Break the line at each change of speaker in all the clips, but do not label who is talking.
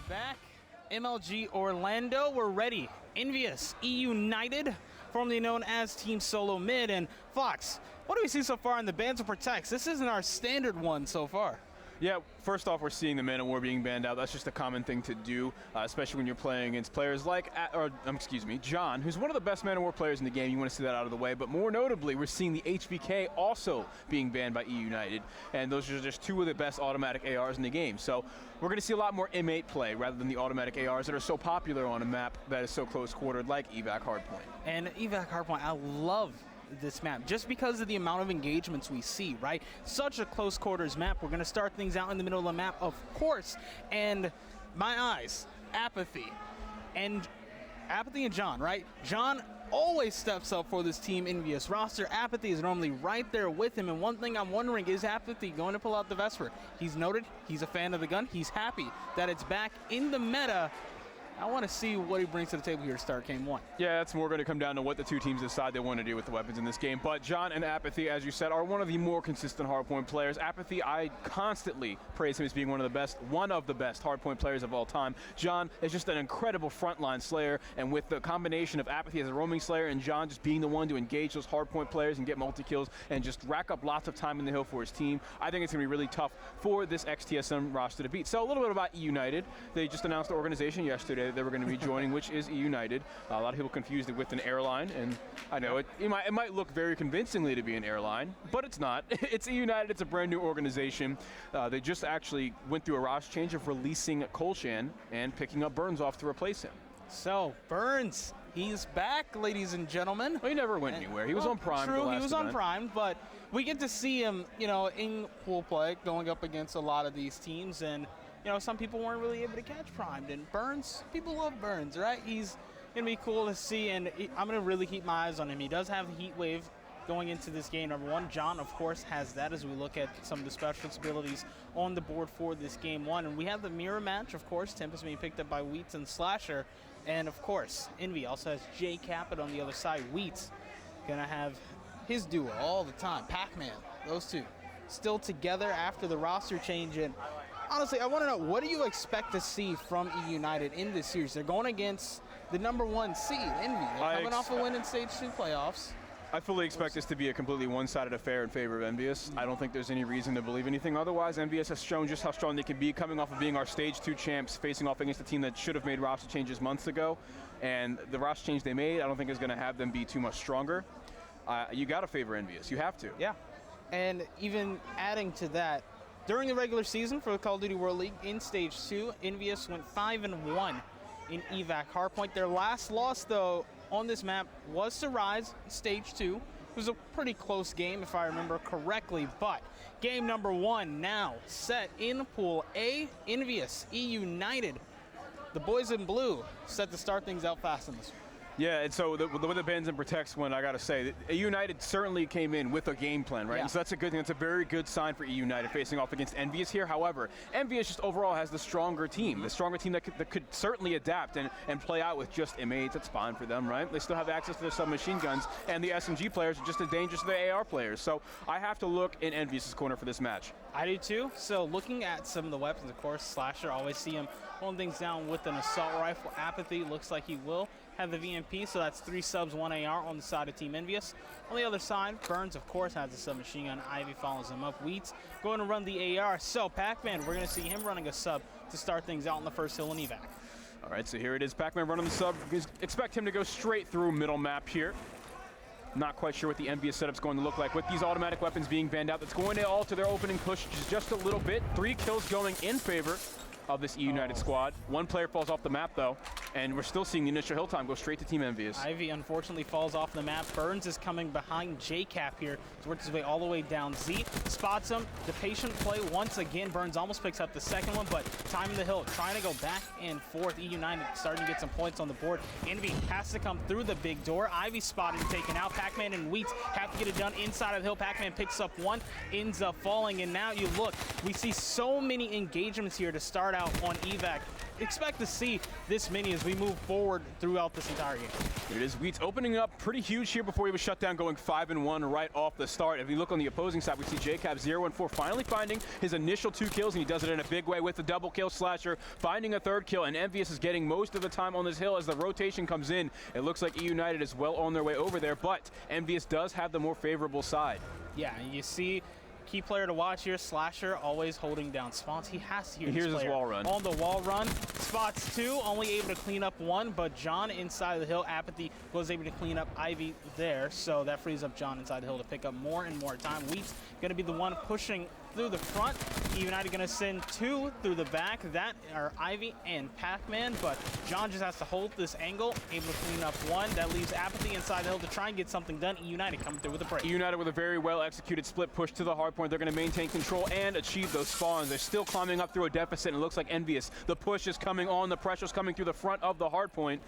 back. MLG Orlando, we're ready. EnVyUs, eUnited, formerly known as Team Solo Mid. And Fox, what do we see so far in the bans and protects? This isn't our standard one so far.
Yeah, first off, we're seeing the Man of War being banned out. That's just a common thing to do, especially when you're playing against players like, John, who's one of the best Man of War players in the game. You want to see that out of the way. But more notably, we're seeing the HVK also being banned by eUnited. And those are just two of the best automatic ARs in the game. So we're going to see a lot more M8 play rather than the automatic ARs that are so popular on a map that is so close-quartered like evac Hardpoint.
And evac Hardpoint, I love this map just because of the amount of engagements we see, right? Such a close quarters map. We're going to start things out in the middle of the map, of course, and my eyes, Apathy and John, right? John always steps up for this Team EnVyUs roster. Apathy is normally right there with him, and one thing I'm wondering, is Apathy going to pull out the Vesper? He's noted, he's a fan of the gun, he's happy that it's back in the meta. I want to see what he brings to the table here to start Game 1.
Yeah, it's more going to come down to what the two teams decide they want to do with the weapons in this game. But John and Apathy, as you said, are one of the more consistent hardpoint players. Apathy, I constantly praise him as being one of the best hardpoint players of all time. John is just an incredible frontline slayer, and with the combination of Apathy as a roaming slayer and John just being the one to engage those hardpoint players and get multi-kills and just rack up lots of time in the hill for his team, I think it's going to be really tough for this XTSM roster to beat. So a little bit about eUnited. They just announced the organization yesterday they were going to be joining, which is eUnited. A lot of people confused it with an airline, and I know it might look very convincingly to be an airline, but it's not. It's eUnited. It's a brand new organization. They just actually went through a roster change of releasing Kolshan and picking up Burns off to replace him.
So Burns, he's back, ladies and gentlemen.
Well, he never went anywhere. He was on Prime.
True, he was on Prime, but we get to see him, in pool play, going up against a lot of these teams, and some people weren't really able to catch Primed. And Burns, people love Burns, right? He's going to be cool to see, and I'm going to really keep my eyes on him. He does have the Heat Wave going into this game, number one. John, of course, has that as we look at some of the special abilities on the board for this Game 1. And we have the mirror match, of course. Tempest being picked up by Wheats and Slasher. And, of course, Envy also has J Capit on the other side. Wheats going to have his duo all the time. Pac-Man, those two still together after the roster change. And honestly, I want to know, what do you expect to see from eUnited in this series? They're going against the number one seed, Envy. They're coming off a win in Stage 2 playoffs.
I fully expect this to be a completely one-sided affair in favor of EnVyUs. I don't think there's any reason to believe anything otherwise. EnVyUs has shown just how strong they can be, coming off of being our Stage 2 champs, facing off against a team that should have made roster changes months ago. And the roster change they made, I don't think is going to have them be too much stronger. You got to favor EnVyUs. You have to.
Yeah. And even adding to that, during the regular season for the Call of Duty World League in Stage 2, EnVyUs went 5-1 in evac Hardpoint. Their last loss, though, on this map was to Rise in Stage 2. It was a pretty close game, if I remember correctly, but game number 1 now set in Pool A. EnVyUs, eUnited, the boys in blue, set to start things out fast in this one.
Yeah, and so with the bans and protects one, I got to say, eUnited certainly came in with a game plan, right?
Yeah.
And so that's a good thing. That's a very good sign for eUnited facing off against EnVyUs here. However, EnVyUs just overall has the stronger team that could certainly adapt and play out with just M8s. That's fine for them, right? They still have access to their submachine guns, and the SMG players are just as dangerous as the AR players. So I have to look in EnVyUs' corner for this match.
I do too. So looking at some of the weapons, of course, Slasher, always see him holding things down with an assault rifle. Apathy looks like he will have the VMP, so that's 3 subs, 1 AR on the side of Team EnVyUs. On the other side, Burns, of course, has the submachine gun. Ivy follows him up. Wheats going to run the AR. So Pac-Man, we're going to see him running a sub to start things out in the first hill in evac.
All right, so here it is. Pac-Man running the sub. Expect him to go straight through middle map here. Not quite sure what the EnVyUs setup's going to look like with these automatic weapons being banned out. That's going to alter their opening push just a little bit. 3 kills going in favor of this eUnited squad. 1 player falls off the map, though, and we're still seeing the initial hill time go straight to Team EnVyUs.
Ivy unfortunately falls off the map. Burns is coming behind J-Cap here. He's worked his way all the way down. Z spots him. The patient play once again. Burns almost picks up the second one, but time in the hill, trying to go back and forth. eUnited starting to get some points on the board. Envy has to come through the big door. Ivy spotted and taken out. Pac-Man and Wheats have to get it done inside of the hill. Pac-Man picks up 1, ends up falling, and now you look, we see so many engagements here to start out on evac. expect to see this many as we move forward throughout this entire game.
It is Wheats opening up pretty huge here before he was shut down, going 5-1 right off the start. If you look on the opposing side, we see JCap 0-4 finally finding his initial 2 kills, and he does it in a big way with the double kill. Slasher finding a 3rd kill, and EnVyUs is getting most of the time on this hill as the rotation comes in. It looks like eUnited is well on their way over there, but EnVyUs does have the more favorable side.
Yeah, and you see key player to watch here, Slasher, always holding down spots. He has to hear
Here's his wall run.
On the wall run, spots 2, only able to clean up 1, but John inside of the hill, Apathy was able to clean up Ivy there, so that frees up John inside the hill to pick up more and more time. Wheat's going to be the one pushing through the front. eUnited going to send 2 through the back. That are Ivy and Pac-Man, but John just has to hold this angle, able to clean up 1. That leaves Apathy inside the hill to try and get something done. eUnited coming through with a break.
eUnited with a very well executed split push to the hard point. They're going to maintain control and achieve those spawns. They're still climbing up through a deficit, and it looks like EnVyUs. The push is coming on. The pressure's coming through the front of the hard point.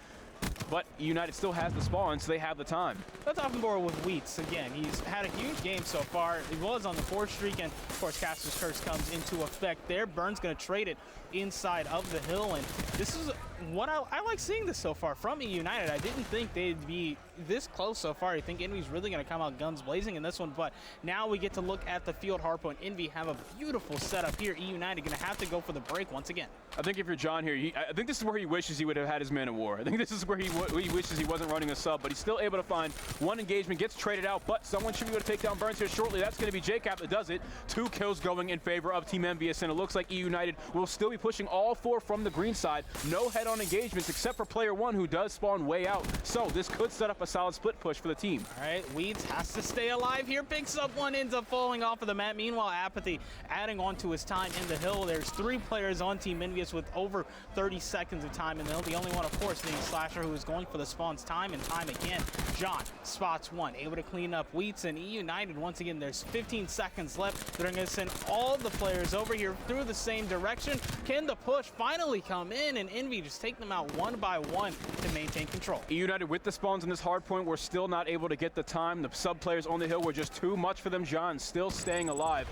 But eUnited still has the spawn, so they have the time.
Let's off the board with Wheats. Again, he's had a huge game so far. He was on the 4th streak, and of course, Caster's Curse comes into effect there. Burns going to trade it inside of the hill, and this is what I like seeing this so far from eUnited. I didn't think they'd be this close so far. I think Envy's really going to come out guns blazing in this one, but now we get to look at the field hardpoint. Envy have a beautiful setup here. eUnited going to have to go for the break once again.
I think if you're John here, I think this is where he wishes he would have had his Man of War. I think this is where he wishes he wasn't running a sub, but he's still able to find 1 engagement, gets traded out, but someone should be able to take down Burns here shortly. That's going to be JCap that does it. 2 kills going in favor of Team EnVyUs, and it looks like eUnited will still be pushing all 4 from the green side. No head-on engagements except for player 1, who does spawn way out. So this could set up a solid split push for the team.
All right, Weeds has to stay alive here. Picks up 1, ends up falling off of the mat. Meanwhile, Apathy adding on to his time in the hill. There's 3 players on Team EnVyUs with over 30 seconds of time in the hill. The only one, of course, being Slasher, who is going for the spawns time and time again. John spots 1, able to clean up Wheats, and eUnited, once again, there's 15 seconds left. They're going to send all the players over here through the same direction. Can the push finally come in, and Envy just take them out 1 by 1 to maintain control?
eUnited with the spawns in this hard point, we're still not able to get the time. The sub players on the hill were just too much for them. John still staying alive.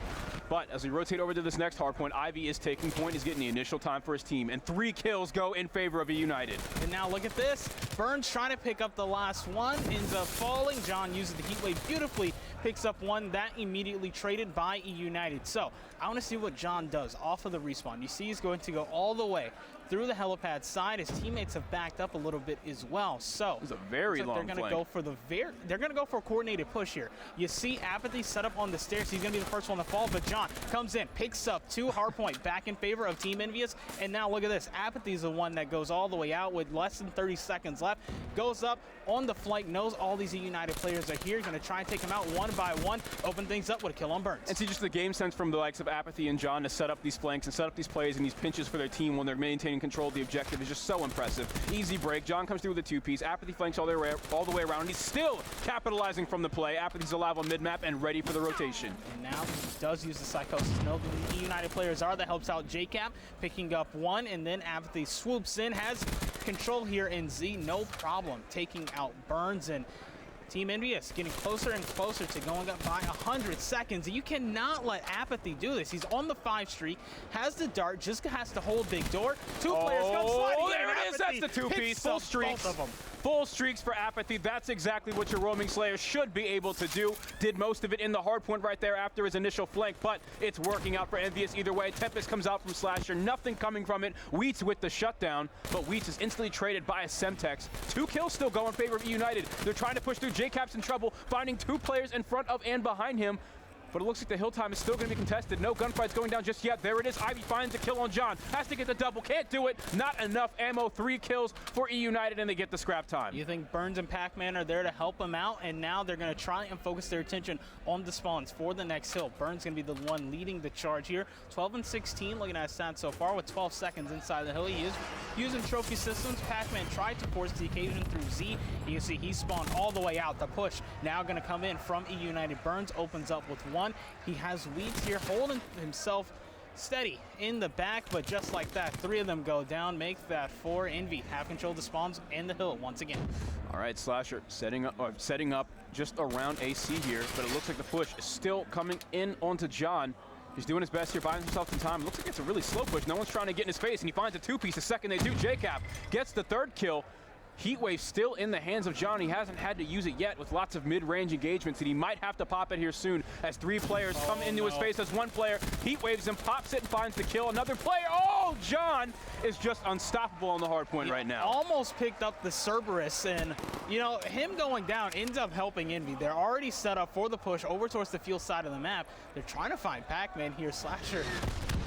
But as we rotate over to this next hard point, Ivy is taking point. He's getting the initial time for his team, and 3 kills go in favor of eUnited.
And now look at this. Burns trying to pick up the last one, ends up falling. John uses the heat wave beautifully, picks up 1. That immediately traded by eUnited. So I want to see what John does off of the respawn. You see he's going to go all the way through the helipad side. His teammates have backed up a little bit as well. So
it's a very long
they're going to go for they're going to go for a coordinated push here. You see Apathy set up on the stairs. He's going to be the first one to fall, but John comes in, picks up 2 hardpoint back in favor of Team EnVyUs. And now look at this. Apathy's the one that goes all the way out with less than 30 seconds left. Goes up on the flank, knows all these eUnited players are here. Going to try and take them out 1 by 1. Open things up with a kill on Burns.
And see just the game sense from the likes of Apathy and John to set up these flanks and set up these plays and these pinches for their team when they're maintaining control of the objective is just so impressive. Easy break. John comes through with a 2-piece. Apathy flanks all the way around. He's still capitalizing from the play. Apathy's alive on mid-map and ready for the rotation.
And now he does use the Psychosis node. The eUnited players are. That helps out JCap, picking up 1, and then Apathy swoops in, has control here in Z, no problem, taking out Burns. And Team EnVyUs getting closer and closer to going up by 100 seconds. You cannot let Apathy do this. He's on the 5 streak, has the dart, just has to hold big door. 2 players come sliding in.
There it is. That's the 2-piece. Full streaks.
Both of them.
Full streaks for Apathy. That's exactly what your roaming Slayer should be able to do. Did most of it in the hard point right there after his initial flank, but it's working out for EnVyUs either way. Tempest comes out from Slasher, nothing coming from it. Wheats with the shutdown, but Wheats is instantly traded by a Semtex. 2 kills still go in favor of eUnited. They're trying to push through. JCap's in trouble, finding 2 players in front of and behind him. But it looks like the hill time is still going to be contested. No gunfight's going down just yet. There it is. Ivy finds a kill on John. Has to get the double. Can't do it. Not enough ammo. 3 kills for eUnited, and they get the scrap time.
You think Burns and Pac-Man are there to help him out, and now they're going to try and focus their attention on the spawns for the next hill. Burns going to be the one leading the charge here. 12 and 16, looking at his stats so far with 12 seconds inside the hill. He is using trophy systems. Pac-Man tried to force the occasion through Z. You can see he spawned all the way out. The push now going to come in from eUnited. Burns opens up with 1. He has Weeds here holding himself steady in the back, but just like that, 3 of them go down, make that 4. Envy have control of the spawns and the hill once again.
All right, Slasher setting up just around AC here, but it looks like the push is still coming in onto John. He's doing his best here, buying himself some time. Looks like it's a really slow push. No one's trying to get in his face, and he finds a two-piece. The second they do, JCap gets the third kill. Heatwave still in the hands of John. He hasn't had to use it yet with lots of mid-range engagements, and he might have to pop it here soon as 3 players come into his face as 1 player. Heatwaves him, pops it, and finds the kill. Another player. Oh, John is just unstoppable on the hard point right now.
Almost picked up the Cerberus, and you know, him going down ends up helping Envy. They're already set up for the push over towards the field side of the map. They're trying to find Pac-Man here. Slasher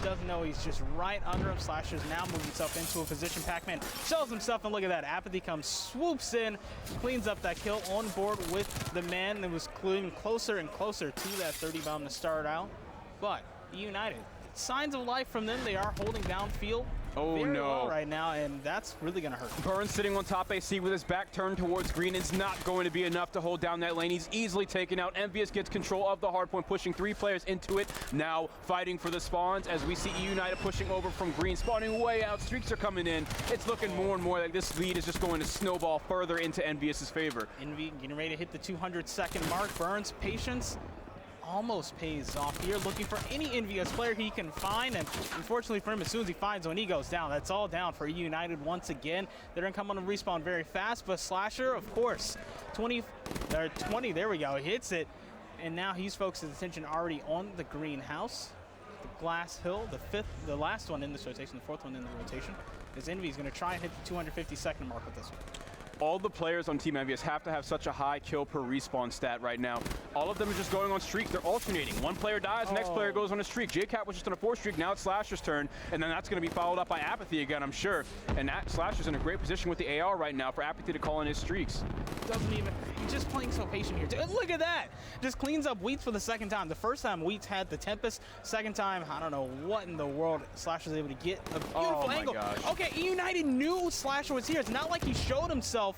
doesn't know he's just right under him. Slasher's now moving himself into a position. Pac-Man shows himself, and look at that. Apathy comes, swoops in, cleans up that kill on board with the man that was getting closer and closer to that 30 bomb to start out. But eUnited, signs of life from them. They are holding downfield.
Oh no!
Well right now, and that's really going to hurt.
Burns sitting on top AC with his back turned towards green. It's not going to be enough to hold down that lane. He's easily taken out. EnVyUs gets control of the hard point, pushing 3 players into it. Now fighting for the spawns as we see eUnited pushing over from green, spawning way out. Streaks are coming in. It's looking more and more like this lead is just going to snowball further into EnVyUs' favor.
Envy getting ready to hit the 200-second mark. Burns' patience almost pays off here, looking for any EnVyUs player he can find, and unfortunately for him, as soon as he finds one, he goes down. That's all down for eUnited once again. They're gonna come on and respawn very fast, but Slasher, of course, 20, there we go, hits it, and now he's focused his attention already on the greenhouse, the glass hill, the last one in this rotation, the 4th one in the rotation, as Envy's gonna try and hit the 250-second mark with this one.
All the players on Team EnVyUs have to have such a high kill per respawn stat right now. All of them are just going on streaks. They're alternating. One player dies, the next player goes on a streak. JCap was just on a 4 streak. Now it's Slasher's turn, and then that's going to be followed up by Apathy again, I'm sure. And Slasher's in a great position with the AR right now for Apathy to call in his streaks.
He's just playing so patient here. Look at that. Just cleans up Wheats for the 2nd time. The first time Wheats had the Tempest. 2nd time, I don't know what in the world Slasher's able to get a beautiful angle.
Gosh.
Okay, eUnited knew Slasher was here. It's not like he showed himself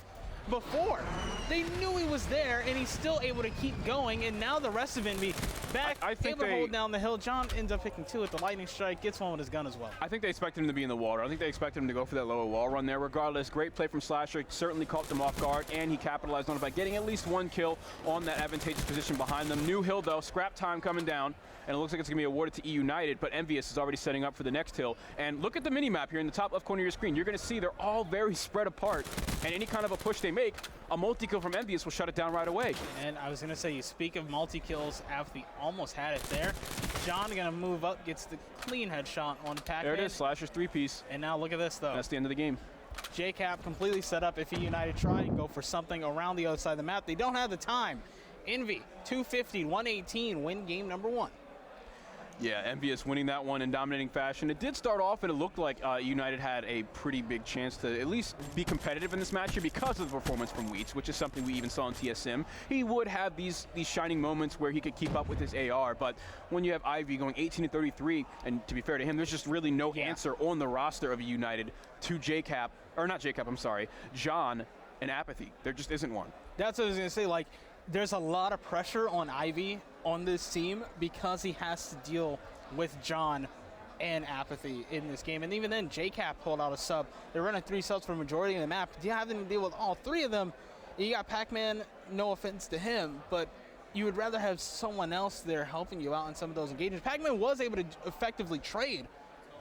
before. They knew he was there, and he's still able to keep going, and now the rest of Envy back, able to hold down the hill. John ends up picking 2 at the lightning strike, gets one with his gun as well.
I think they expect him to be in the water. I think they expect him to go for that lower wall run there. Regardless, great play from Slasher, certainly caught them off guard, and he capitalized on it by getting at least 1 kill on that advantageous position behind them. New hill though, scrap time coming down, and it looks like it's going to be awarded to eUnited, but EnVyUs is already setting up for the next hill. And look at the mini-map here in the top left corner of your screen. You're going to see they're all very spread apart, and any kind of a push they make, a multi-kill from EnVyUs will shut it down right away.
And I was going to say, you speak of multi-kills, Apathy almost had it there. John going to move up, gets the clean headshot on Pac-Man.
There it is, Slasher's 3-piece.
And now look at this, though.
That's the end of the game.
JCap completely set up if eUnited try and go for something around the other side of the map. They don't have the time. Envy, 250, 118, win game number 1.
Yeah, EnVyUs winning that one in dominating fashion. It did start off, and it looked like United had a pretty big chance to at least be competitive in this match here because of the performance from Wheats, which is something we even saw in TSM. He would have these shining moments where he could keep up with his AR, but when you have Ivy going 18-33, and to be fair to him, there's just really no answer on the roster of United to JCap, or not JCap, I'm sorry, John and Apathy. There just isn't one.
That's what I was going to say. Like, there's a lot of pressure on Ivy on this team because he has to deal with John and Apathy in this game. And even then, JCap pulled out a sub. They're running 3 subs for the majority of the map. You have to deal with all 3 of them. You got Pac-Man, no offense to him, but you would rather have someone else there helping you out in some of those engagements. Pac-Man was able to effectively trade,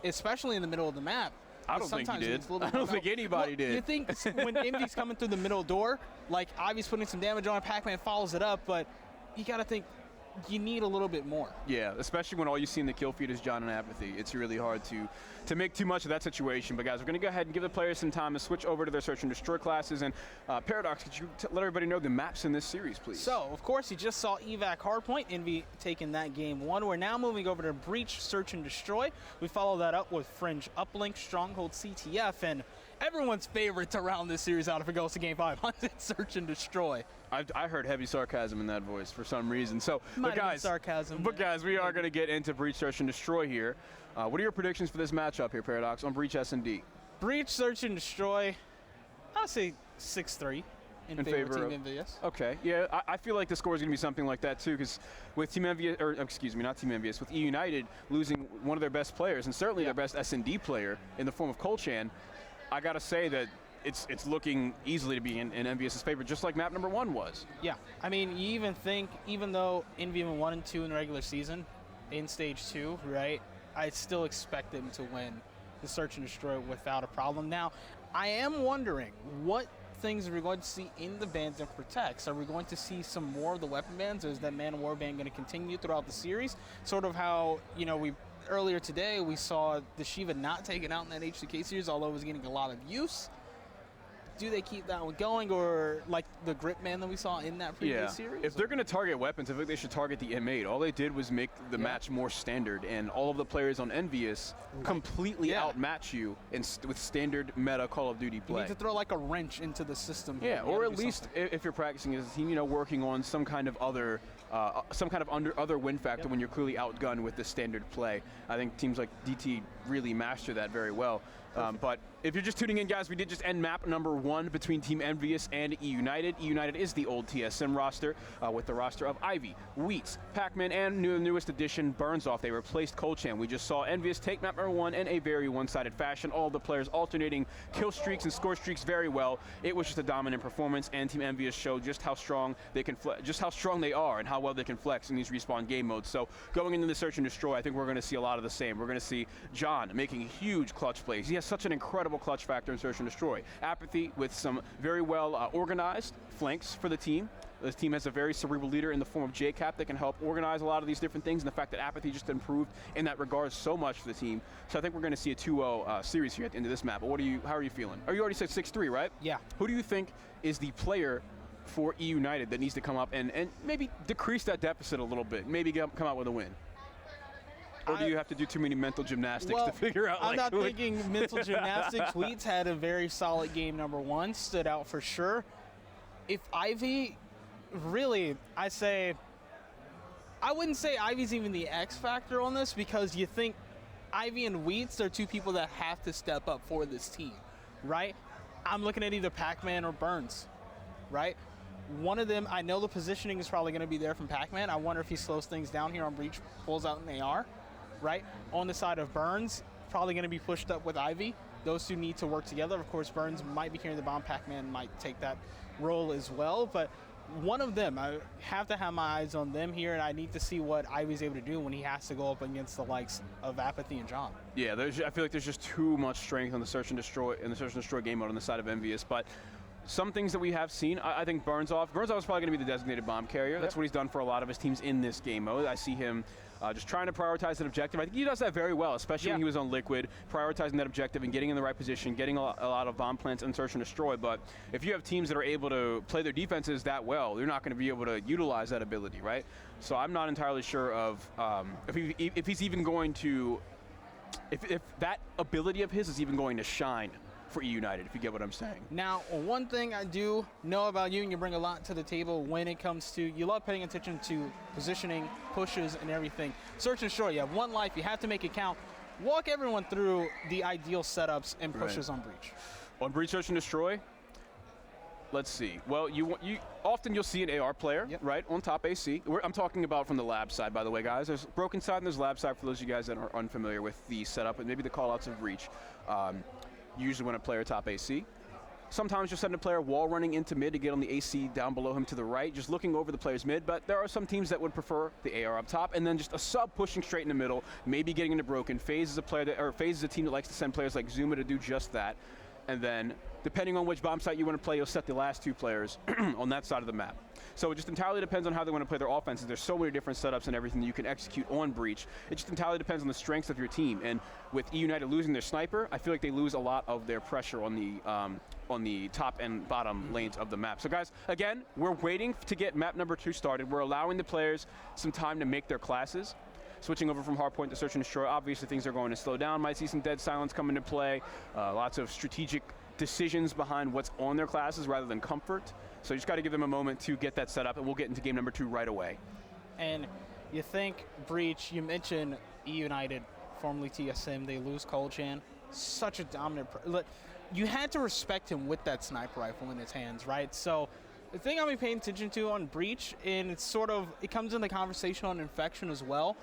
especially in the middle of the map.
I don't think he did. I don't think anybody did.
You think when Envy's coming through the middle door, like Ivy's putting some damage on, Pac-Man follows it up, but you got to think you need a little bit more. Yeah,
especially when all you see in the kill feed is John and Apathy. It's really hard to make too much of that situation. But guys, we're going to go ahead and give the players some time to switch over to their search and destroy classes. And Paradox, could you let everybody know the maps in this series, please?
So, of course, you just saw evac hardpoint, Envy taking that game 1. We're now moving over to breach, search, and destroy. We follow that up with fringe uplink, stronghold CTF, and everyone's favorite to round this series out if it goes to game 5, hunted, search, and destroy.
I heard heavy sarcasm in that voice for some reason. So, but guys, we are going to get into breach, search, and destroy here. What are your predictions for this matchup here, Paradox, on breach S&D?
Breach, search, and destroy, I'll say 6-3 in favor of Team EnVyUs.
Okay, yeah, I feel like the score is going to be something like that too, because with Team EnVyUs, or excuse me, not Team EnVyUs, with eUnited losing one of their best players, and certainly their best S&D player in the form of Colchan, I got to say that it's looking easily to be in EnVyUs' favor, just like map number 1 was.
Yeah, I mean, you even think, even though EnVy 1 and 2 in the regular season, in Stage 2, right, I still expect them to win the Search and Destroy without a problem. Now, I am wondering what things are we going to see in the bans and protects. Are we going to see some more of the weapon bans, or is that Man of War ban going to continue throughout the series? Sort of how, you know, earlier today we saw the Shiva not taken out in that H2K series, although it was getting a lot of use. Do they keep that one going, or like the grip man that we saw in that previous series?
If they're going to target weapons, I think they should target the M8. All they did was make the match more standard, and all of the players on EnVyUs completely outmatch you with standard meta Call of Duty play.
You need to throw like a wrench into the system.
Yeah, or at least if you're practicing as a team, you know, working on some kind of other other win factor when you're clearly outgunned with the standard play. I think teams like DT really master that very well. But if you're just tuning in, guys, we did just end map number 1 between Team EnVyUs and eUnited. eUnited is the old TSM roster with the roster of Ivy, Wheats, Pac-Man, and newest addition, Burnsoff. They replaced Colchan. We just saw EnVyUs take map number 1 in a very one-sided fashion. All the players alternating kill streaks and score streaks very well. It was just a dominant performance, and Team EnVyUs showed just how strong they can, just how strong they are, and how well they can flex in these respawn game modes. So going into the Search and Destroy, I think we're going to see a lot of the same. We're going to see John making huge clutch plays. He has such an incredible clutch factor in Search and Destroy. Apathy with some very well organized flanks for the team. This team has a very cerebral leader in the form of JCap that can help organize a lot of these different things, and the fact that Apathy just improved in that regard so much for the team. So I think we're going to see a 2-0 series here at the end of this map. But how are you feeling? Oh, you already said 6-3, right?
Yeah.
Who do you think is the player for eUnited that needs to come up and maybe decrease that deficit a little bit, maybe come out with a win? Or do you have to do too many mental gymnastics to figure out?
I'm not thinking mental gymnastics. Wheats had a very solid game number 1, stood out for sure. If Ivy, really, I wouldn't say Ivy's even the X factor on this, because you think Ivy and Wheats are 2 people that have to step up for this team, right? I'm looking at either Pac-Man or Burns, right? One of them, I know the positioning is probably going to be there from Pac-Man. I wonder if he slows things down here on Breach, pulls out an AR. Right? On the side of Burns, probably going to be pushed up with Ivy. Those 2 need to work together. Of course, Burns might be carrying the bomb. Pac-Man might take that role as well. But one of them, I have to have my eyes on them here, and I need to see what Ivy's able to do when he has to go up against the likes of Apathy and John. Yeah,
I feel like there's just too much strength on the Search and Destroy game mode on the side of EnVyUs. But some things that we have seen, I think Burnsoff is probably going to be the designated bomb carrier. That's what he's done for a lot of his teams in this game mode. I see him just trying to prioritize that objective. I think he does that very well, especially when he was on Liquid, prioritizing that objective and getting in the right position, getting a lot of bomb plants and Search and Destroy. But if you have teams that are able to play their defenses that well, you're not going to be able to utilize that ability, right? So I'm not entirely sure of if he's even going to, if that ability of his is even going to shine for eUnited, if you get what I'm saying.
Now, one thing I do know about you, and you bring a lot to the table when it comes to, you love paying attention to positioning, pushes, and everything. Search and Destroy, you have 1 life, you have to make it count. Walk everyone through the ideal setups and pushes on Breach.
On Breach, Search and Destroy, let's see. Well, often you'll see an AR player, right, on top AC. I'm talking about from the lab side, by the way, guys. There's broken side and there's lab side for those of you guys that are unfamiliar with the setup and maybe the call-outs of Breach. Usually when a player top AC. Sometimes you'll send a player wall running into mid to get on the AC down below him to the right, just looking over the player's mid, but there are some teams that would prefer the AR up top, and then just a sub pushing straight in the middle, maybe getting into broken. FaZe is a team that likes to send players like Zuma to do just that, and then depending on which bomb site you want to play, you'll set the last 2 players on that side of the map. So it just entirely depends on how they want to play their offenses. There's so many different setups and everything that you can execute on Breach. It just entirely depends on the strengths of your team. And with eUnited losing their sniper, I feel like they lose a lot of their pressure on the top and bottom lanes of the map. So guys, again, we're waiting to get map number 2 started. We're allowing the players some time to make their classes. Switching over from Hardpoint to Search and Destroy, obviously things are going to slow down. Might see some dead silence come into play. Lots of strategic decisions behind what's on their classes rather than comfort. So you just got to give them a moment to get that set up, and we'll get into game number 2 right away.
And you think Breach, you mentioned eUnited, formerly TSM, they lose Colchan. Such a dominant, you had to respect him with that sniper rifle in his hands, right? So the thing I'll be paying attention to on Breach, and it comes in the conversation on Infection as well,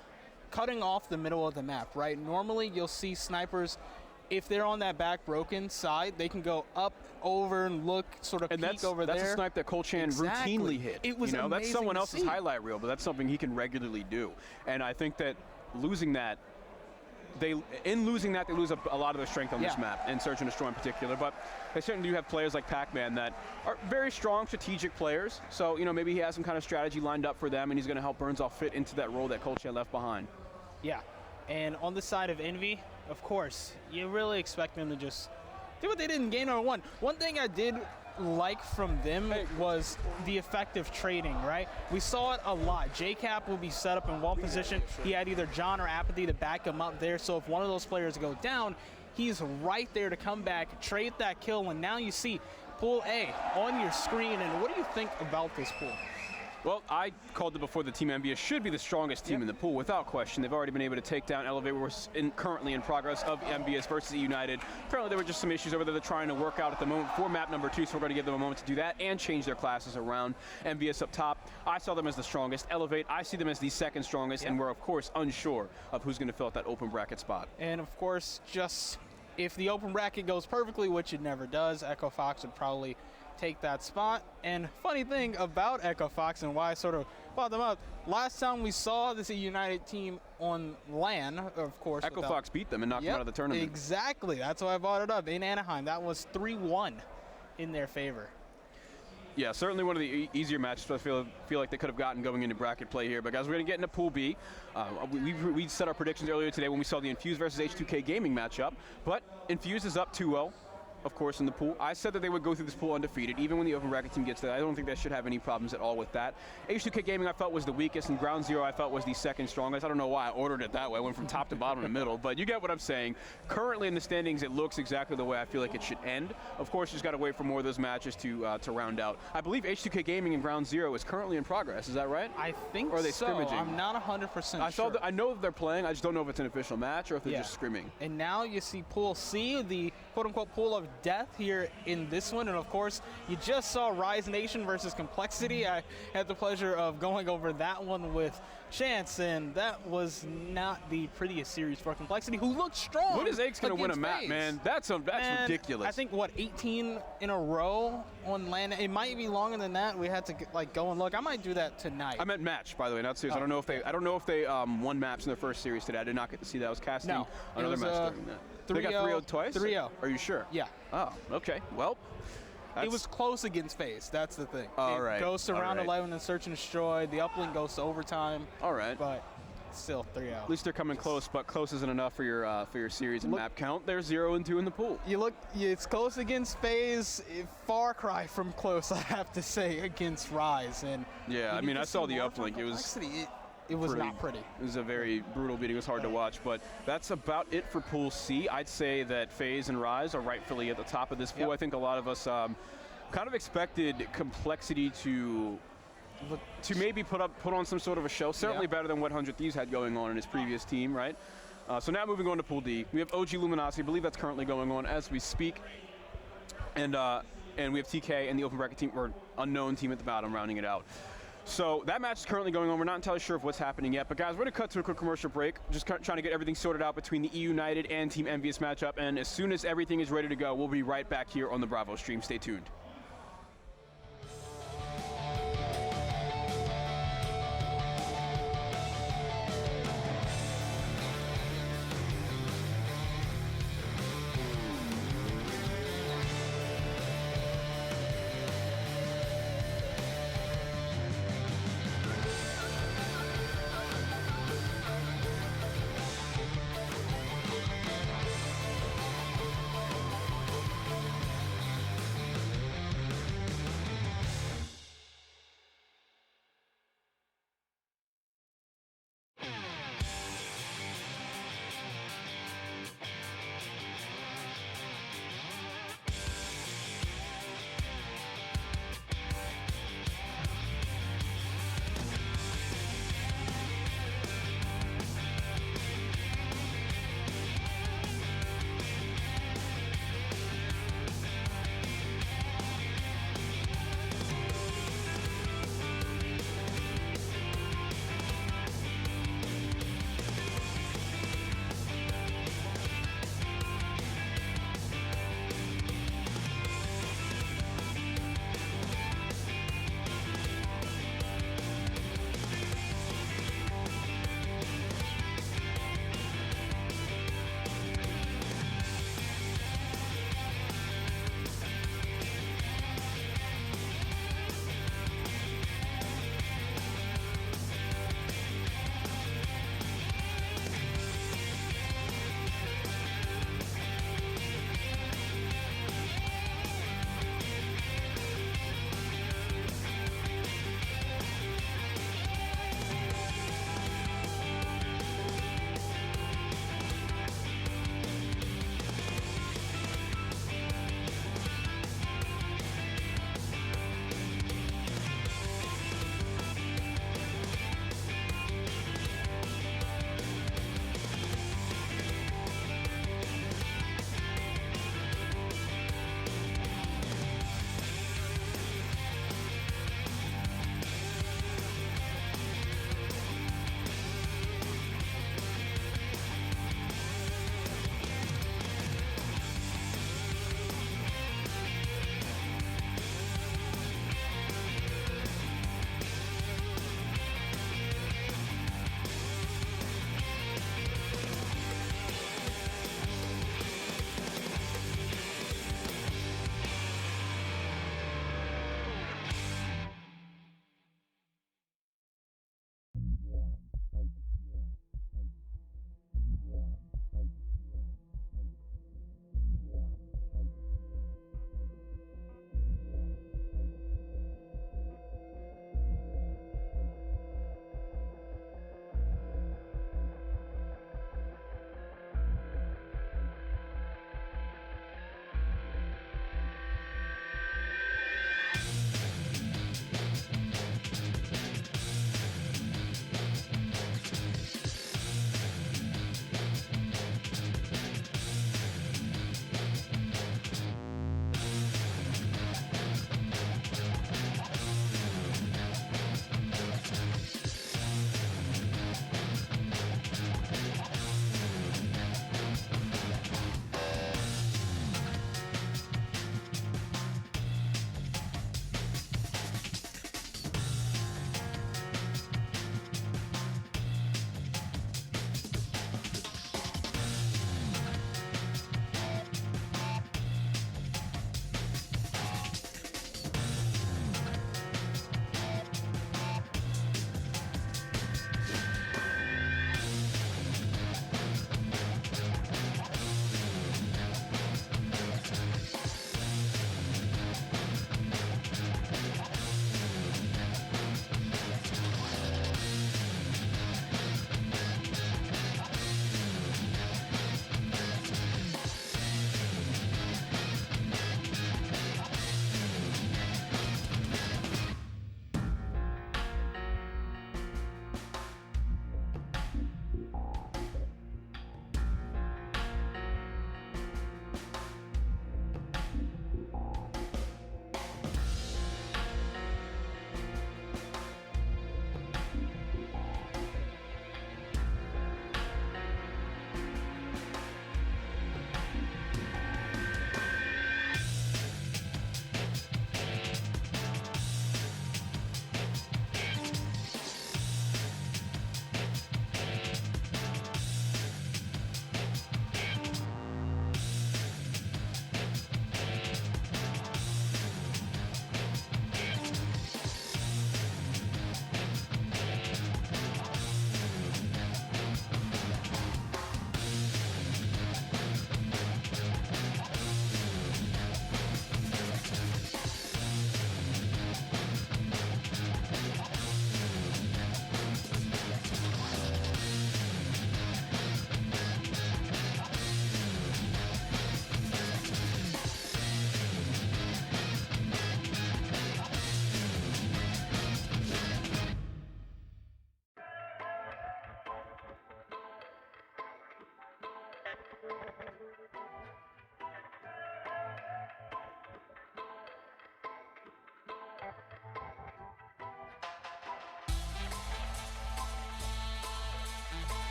cutting off the middle of the map, right? Normally you'll see snipers, if they're on that back broken side, they can go up, over, and look, sort of peek over there.
That's a snipe that Colchan routinely hit.
It was amazing.
That's someone else's highlight reel, but that's something he can regularly do. And I think that losing that, they lose a lot of their strength on this map, and Search and Destroy in particular. But they certainly do have players like Pac-Man that are very strong strategic players. So, you know, maybe he has some kind of strategy lined up for them, and he's going to help Burnsall fit into that role that Colche left behind.
Yeah, and on the side of Envy, of course, you really expect them to just do what they did in game number one. One thing I did like from them was the effective trading, right? We saw it a lot. JCap will be set up in one position. He had either John or Apathy to back him up there, so if one of those players go down, he's right there to come back, trade that kill, and now you see Pool A on your screen. And what do you think about this pool?
Well, I called it before, the Team EnVyUs should be the strongest team in the pool, without question. They've already been able to take down Elevate. We're currently in progress of EnVyUs versus eUnited. Apparently there were just some issues over there they're trying to work out at the moment for map number 2, so we're going to give them a moment to do that and change their classes around. EnVyUs up top, I saw them as the strongest. Elevate, I see them as the second strongest, and we're of course unsure of who's going to fill out that open bracket spot.
And of course, just if the open bracket goes perfectly, which it never does, Echo Fox would probably take that spot. And funny thing about Echo Fox and why I sort of brought them up, last time we saw this eUnited team on LAN, of course.
Echo Fox beat them and knocked them out of the tournament.
Exactly, that's why I brought it up. In Anaheim, that was 3-1 in their favor.
Yeah, certainly one of the easier matches I feel like they could have gotten going into bracket play here. But guys, we're going to get into Pool B. We set our predictions earlier today when we saw the EnVyUs versus H2K Gaming matchup. But EnVyUs is up 2-0. Of course, in the pool. I said that they would go through this pool undefeated, even when the open bracket team gets there. I don't think they should have any problems at all with that. H2K Gaming I felt was the weakest, and Ground Zero I felt was the second strongest. I don't know why I ordered it that way. I went from top to bottom in the middle, but you get what I'm saying. Currently in the standings, it looks exactly the way I feel like it should end. Of course, you just got to wait for more of those matches to round out. I believe H2K Gaming and Ground Zero is currently in progress. Is that right?
I think so.
Or are they scrimmaging?
I'm not 100% sure.
I know that they're playing. I just don't know if it's an official match or if they're just scrimming.
And now you see Pool C, the quote-unquote pool of death here in this one. And of course, you just saw Rise Nation versus Complexity. I had the pleasure of going over that one with Chance, and that was not the prettiest series for Complexity, who looked strong.
When is Aches going to win a map, man? That's ridiculous.
I think, what, 18 in a row on LAN? It might be longer than that. We had to go and look. I might do that tonight.
I meant match, by the way, not series. I don't know if they won maps in their first series today. I did not get to see that. I was casting another match during that. They got 3-0 twice?
3-0.
Are you sure?
Yeah.
Oh, okay. Well,
it was close against FaZe. That's the thing.
All right.
It goes to round 11 and Search and Destroy. The uplink goes to overtime.
All right.
But still 3-0.
At least they're coming close, but close isn't enough for your series and map count. They're 0-2 in the pool.
It's close against FaZe. Far cry from close, I have to say, against Rise. And
yeah, I mean, I saw the uplink.
It was not pretty.
It was a very brutal beating. It was hard to watch, but that's about it for Pool C. I'd say that FaZe and Rise are rightfully at the top of this pool. I think a lot of us kind of expected Complexity to maybe put on some sort of a show. Certainly better than what 100 Thieves had going on in his previous team, right? So now moving on to Pool D, we have OG Luminosity. I believe that's currently going on as we speak, and we have TK and the open bracket team, or unknown team at the bottom, rounding it out. So that match is currently going on. We're not entirely sure of what's happening yet, but guys, we're going to cut to a quick commercial break. Just trying to get everything sorted out between the eUnited and Team EnVyUs matchup, and as soon as everything is ready to go, we'll be right back here on the Bravo stream. Stay tuned.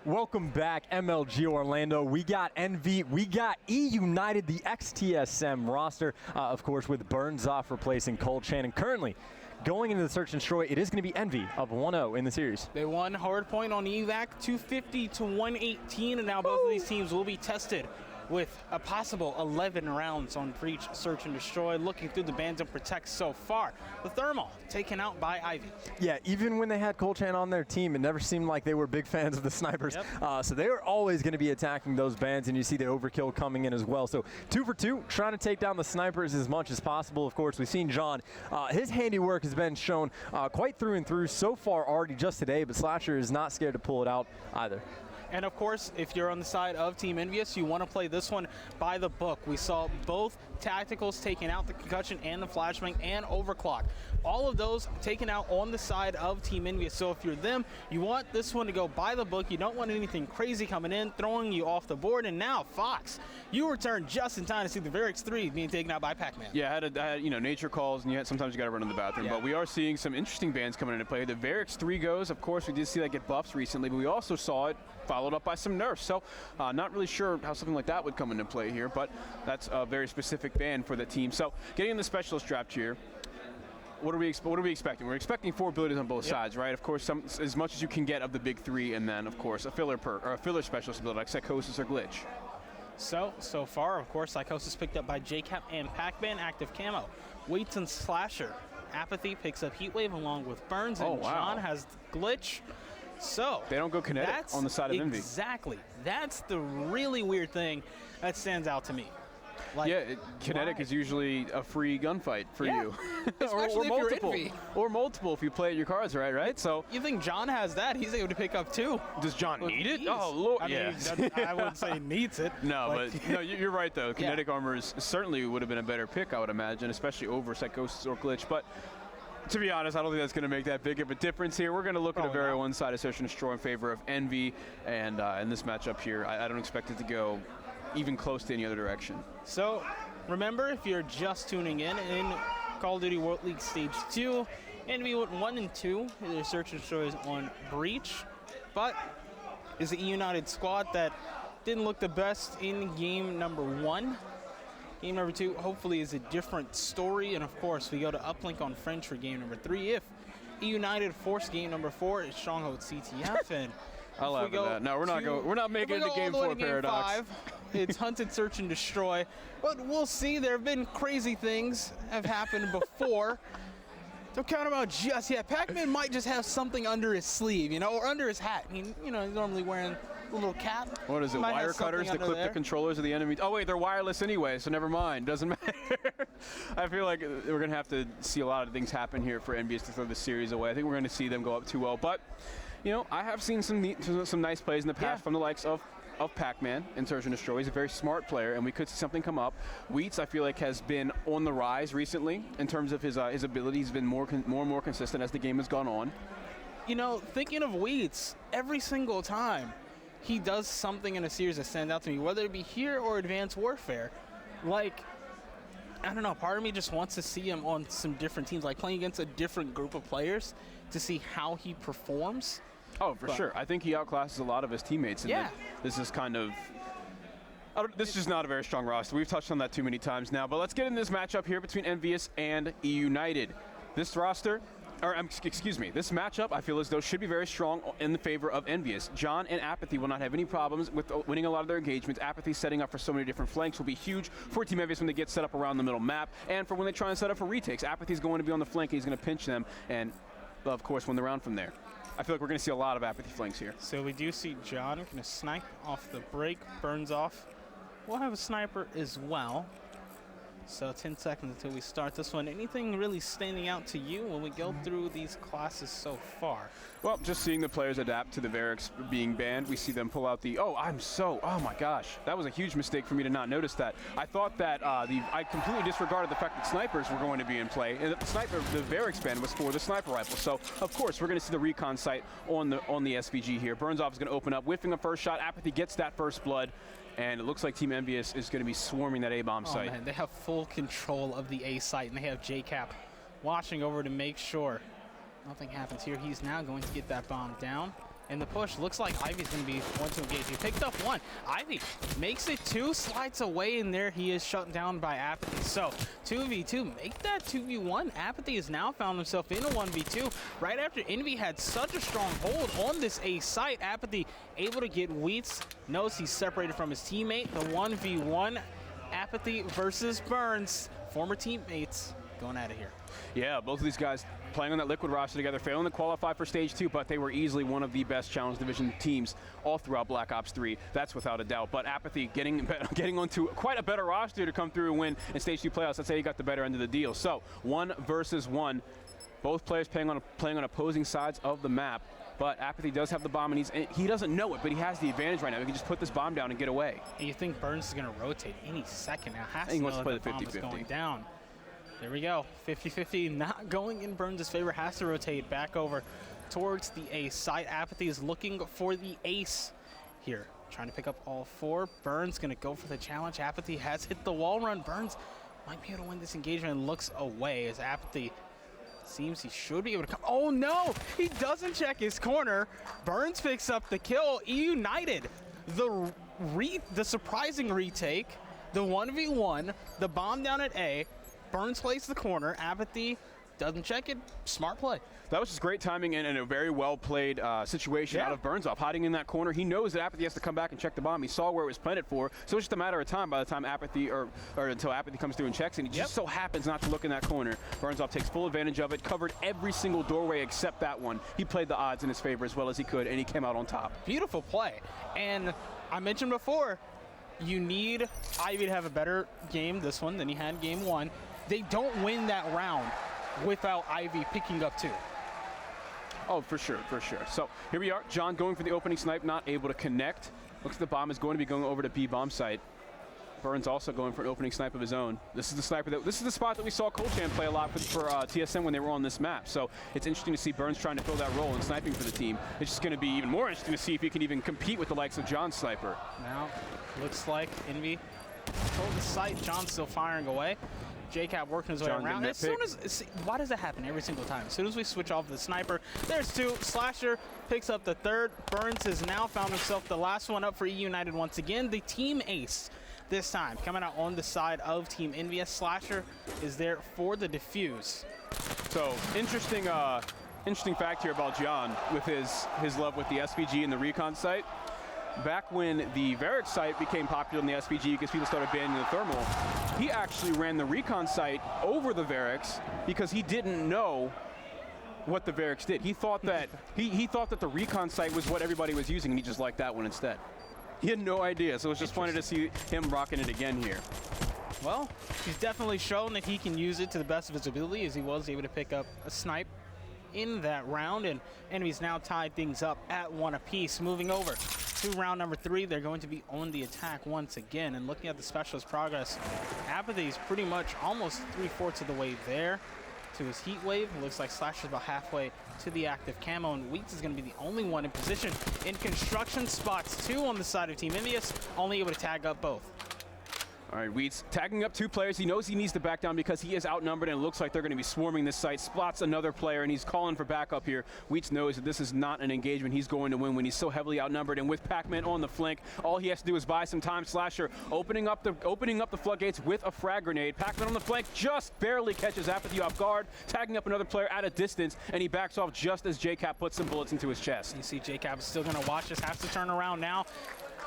Welcome back, MLG Orlando. We got we got eUnited, the XTSM roster, of course, with Burns off replacing Cole Chan. And currently, going into the search and destroy, it is going to be Envy up 1-0 in the series.
They won hardpoint on evac 250 to 118, and now both of these teams will be tested with a possible 11 rounds on for each search and destroy. Looking through the bans and protect so far, the Thermal taken out by Ivy.
Yeah, even when they had Cole Chan on their team, it never seemed like they were big fans of the snipers.
Yep.
So they were always going to be attacking those bans, and you see the overkill coming in as well. So 2 for 2, trying to take down the snipers as much as possible. Of course, we've seen John. His handiwork has been shown quite through and through so far already just today, but Slasher is not scared to pull it out either.
And of course, if you're on the side of Team EnVyUs, you want to play this one by the book. We saw both tacticals taking out, the concussion and the flashbang and overclock. All of those taken out on the side of Team EnVyUs. So if you're them, you want this one to go by the book. You don't want anything crazy coming in, throwing you off the board. And now, Fox, you return just in time to see the Varix 3 being taken out by Pac-Man.
Yeah, I had nature calls, and sometimes you got to run in the bathroom.
Yeah.
But we are seeing some interesting bans coming into play. The Varix 3 goes. Of course, we did see that get buffs recently, but we also saw it followed up by some nerfs. So not really sure how something like that would come into play here, but that's a very specific ban for the team. So getting in the specialist draft here, what are we expecting? We're expecting 4 abilities on both sides, right? Of course, as much as you can get of the big 3, and then of course a filler specialist ability like Psychosis or Glitch.
So far, of course, Psychosis picked up by JCap and Pac-Man, active camo. Waits and Slasher. Apathy picks up Heatwave along with Burns, and John has Glitch. So
they don't go kinetic on the side of Envy.
Exactly. That's the really weird thing that stands out to me. Like,
yeah, kinetic is usually a free gunfight for you.
Especially if
multiple.
you're Envy.
Or multiple if you play your cards right? So
you think John has that? He's able to pick up 2.
Does John need it?
Ease.
Oh, Lord,
I mean, I wouldn't say he needs it.
No, but no, you're right, though. Kinetic armor certainly would have been a better pick, I would imagine, especially over Psychosis or Glitch. But to be honest, I don't think that's going to make that big of a difference here. We're going to look at a very one-sided search and destroy in favor of Envy, and in this matchup here, I don't expect it to go even close to any other direction.
So remember, if you're just tuning in Call of Duty World League Stage 2, Envy went 1 and 2. Their search and destroy is on Breach, but is the eUnited squad that didn't look the best in game number 1. Game number 2 hopefully is a different story, and of course we go to Uplink on French for game number 3. If eUnited force game number 4 is Stronghold CTF, and
I'll laugh at that. No, we're not making it to game 4 Paradox.
Game 5, it's Hunted, Search, and Destroy. But we'll see. There have been crazy things have happened before. Don't count him out just yet. Pac-Man might just have something under his sleeve, or under his hat. I mean, he's normally wearing a little cap.
What is it, wire cutters to clip the controllers of the enemy? Oh, wait, they're wireless anyway, so never mind. Doesn't matter. I feel like we're going to have to see a lot of things happen here for EnVyUs to throw this series away. I think we're going to see them go up 2-0. But, I have seen some nice plays in the past from the likes of Pac-Man in Search and Destroy. He's a very smart player, and we could see something come up. Wheats, I feel like, has been on the rise recently in terms of his ability. He's been more and more consistent as the game has gone on.
Thinking of Wheats, every single time he does something in a series that stands out to me, whether it be here or Advanced Warfare. Like, I don't know, part of me just wants to see him on some different teams, like playing against a different group of players to see how he performs.
Oh, for sure. I think he outclasses a lot of his teammates. And this is kind of... This is just not a very strong roster. We've touched on that too many times now. But let's get into this matchup here between EnVyUs and eUnited. This roster... this matchup, I feel as though should be very strong in the favor of EnVyUs. John and Apathy will not have any problems with winning a lot of their engagements. Apathy setting up for so many different flanks will be huge for Team EnVyUs when they get set up around the middle map, and for when they try and set up for retakes. Apathy's going to be on the flank, and he's going to pinch them, and of course win the round from there. I feel like we're going to see a lot of Apathy flanks here.
So we do see John going to snipe off the break, Burns off. We'll have a sniper as well. So 10 seconds until we start this one. Anything really standing out to you when we go through these classes so far?
Well, just seeing the players adapt to the Varix being banned. We see them pull out the, oh my gosh. That was a huge mistake for me to not notice that. I thought that I completely disregarded the fact that snipers were going to be in play. And the Varix ban was for the sniper rifle. So, of course, we're going to see the recon sight on the SVG here. Burns off is going to open up, whiffing a first shot. Apathy gets that first blood. And it looks like Team EnVyUs is going to be swarming that A-bomb site.
Man, they have full control of the A site, and they have JCap watching over to make sure nothing happens here. He's now going to get that bomb down. in the push. Looks like Ivy's going to be one to engage. He picked up one. Ivy makes it 2, slides away, and there he is shut down by Apathy. So 2v2, make that 2v1. Apathy has now found himself in a 1v2. Right after Envy had such a strong hold on this A site, Apathy able to get Wheats. Knows he's separated from his teammate. The 1v1, Apathy versus Burns, former teammates going out of here.
Yeah, both of these guys playing on that Liquid roster together, failing to qualify for Stage 2, but they were easily one of the best Challenge Division teams all throughout Black Ops 3. That's without a doubt. But Apathy getting onto quite a better roster to come through and win in Stage 2 playoffs. Let's say he got the better end of the deal. So 1 versus 1. Both players playing on opposing sides of the map. But Apathy does have the bomb, and he doesn't know it, but he has the advantage right now. He can just put this bomb down and get away.
And you think Burns is going to rotate any second now. Has
he
to
wants
know
to play
that
the
bomb is
50-50.
going down. There we go. 50-50 not going in Burns' favor. Has to rotate back over towards the A site. Apathy is looking for the ace here. Trying to pick up all 4. Burns going to go for the challenge. Apathy has hit the wall run. Burns might be able to win this engagement and looks away as Apathy seems he should be able to come. Oh no! He doesn't check his corner. Burns picks up the kill. eUnited. The surprising retake. The 1v1. The bomb down at A. Burns plays the corner. Apathy doesn't check it. Smart play.
That was just great timing and a very well-played situation out of Burns off. Hiding in that corner, he knows that Apathy has to come back and check the bomb. He saw where it was planted for, so it's just a matter of time by the time Apathy, or until Apathy comes through and checks, and he just so happens not to look in that corner. Burns off takes full advantage of it, covered every single doorway except that one. He played the odds in his favor as well as he could, and he came out on top.
Beautiful play. And I mentioned before, you need Ivy to have a better game, this one, than he had game 1. They don't win that round without Ivy picking up 2.
Oh, for sure, for sure. So here we are. John going for the opening snipe, not able to connect. Looks like the bomb is going to be going over to B bomb site. Burns also going for an opening snipe of his own. This is the sniper this is the spot that we saw Colchan play a lot for TSM when they were on this map. So it's interesting to see Burns trying to fill that role and sniping for the team. It's just going to be even more interesting to see if he can even compete with the likes of John's sniper.
Now, looks like Envy hold the site. John's still firing away. JCap working his way around. As soon as, why does that happen every single time? As soon as we switch off the sniper, there's 2. Slasher picks up the 3rd. Burns has now found himself the last one up for eUnited once again. The team ace this time coming out on the side of Team EnVyUs. Slasher is there for the defuse.
So interesting fact here about John with his love with the SVG and the recon site. Back when the Varix site became popular in the SVG because people started banning the thermal, he actually ran the recon site over the Varix because he didn't know what the Varix did. He thought that he thought that the recon site was what everybody was using, and he just liked that one instead. He had no idea, so it was just funny to see him rocking it again here.
Well, he's definitely shown that he can use it to the best of his ability, as he was able to pick up a snipe in that round, and Envy's now tied things up at 1 apiece. Moving over to round number 3, they're going to be on the attack once again, and looking at the specialist progress, Apathy's pretty much almost 3/4 of the way there to his heat wave. It looks like Slasher's about halfway to the active camo, and Wheats is going to be the only one in position in construction spots 2 on the side of Team EnVyUs, only able to tag up both.
All right, Wheats tagging up 2 players. He knows he needs to back down because he is outnumbered, and it looks like they're going to be swarming this site. Spots another player, and he's calling for backup here. Wheats knows that this is not an engagement he's going to win when he's so heavily outnumbered, and with Pac-Man on the flank, all he has to do is buy some time. Slasher opening up the floodgates with a frag grenade. Pac-Man on the flank just barely catches Apathy off guard, tagging up another player at a distance, and he backs off just as JCap puts some bullets into his chest.
You see JCap is still going to watch this, has to turn around now.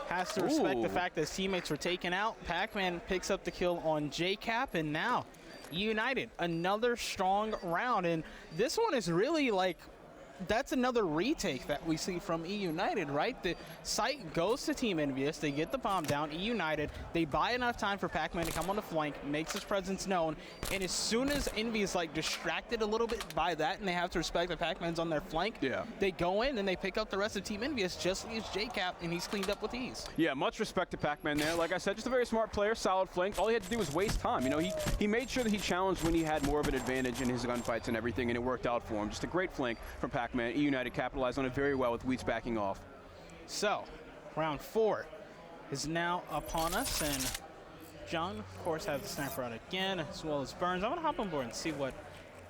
Has to respect the fact that his teammates were taken out. Pac-Man picks up the kill on JCap, and now eUnited, another strong round. And this one is really like, that's another retake that we see from eUnited, right? The site goes to Team EnVyUs, they get the bomb down, eUnited, they buy enough time for Pac-Man to come on the flank, makes his presence known, and as soon as Envy is like distracted a little bit by that, and they have to respect that Pac-Man's on their flank, they go in and they pick up the rest of Team EnVyUs, just like JCap, and he's cleaned up with ease.
Yeah, much respect to Pac-Man there. Like I said, just a very smart player, solid flank. All he had to do was waste time. You know, he made sure that he challenged when he had more of an advantage in his gunfights and everything, and it worked out for him. Just a great flank from Pac-Man. eUnited capitalized on it very well with Wheats backing off.
So, round 4 is now upon us, and John, of course, has the sniper out again, as well as Burns. I'm going to hop on board and see what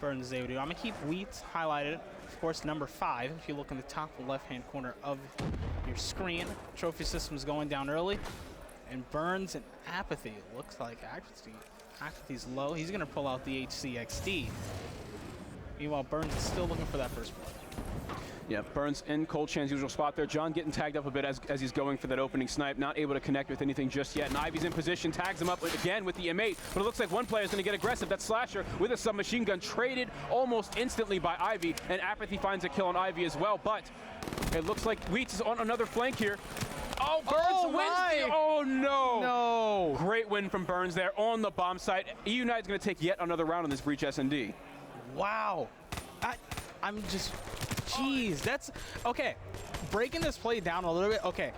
Burns is able to do. I'm going to keep Wheats highlighted. Of course, number 5, if you look in the top left-hand corner of your screen. Trophy system's going down early. And Burns and Apathy. It looks like Apathy's low. He's going to pull out the HCXD. Meanwhile, Burns is still looking for that first blood.
Yeah, Burns in Cold Chan's usual spot there. John getting tagged up a bit as he's going for that opening snipe. Not able to connect with anything just yet. And Ivy's in position, tags him up again with the M8. But it looks like one player is going to get aggressive. That's Slasher with a submachine gun, traded almost instantly by Ivy. And Apathy finds a kill on Ivy as well. But it looks like Wheats is on another flank here. Oh, Burns wins the, oh no.
No.
Great win from Burns there on the bomb site. eUnited's going to take yet another round on this Breach S&D.
Wow. I'm just, jeez, that's, okay. Breaking this play down a little bit, okay.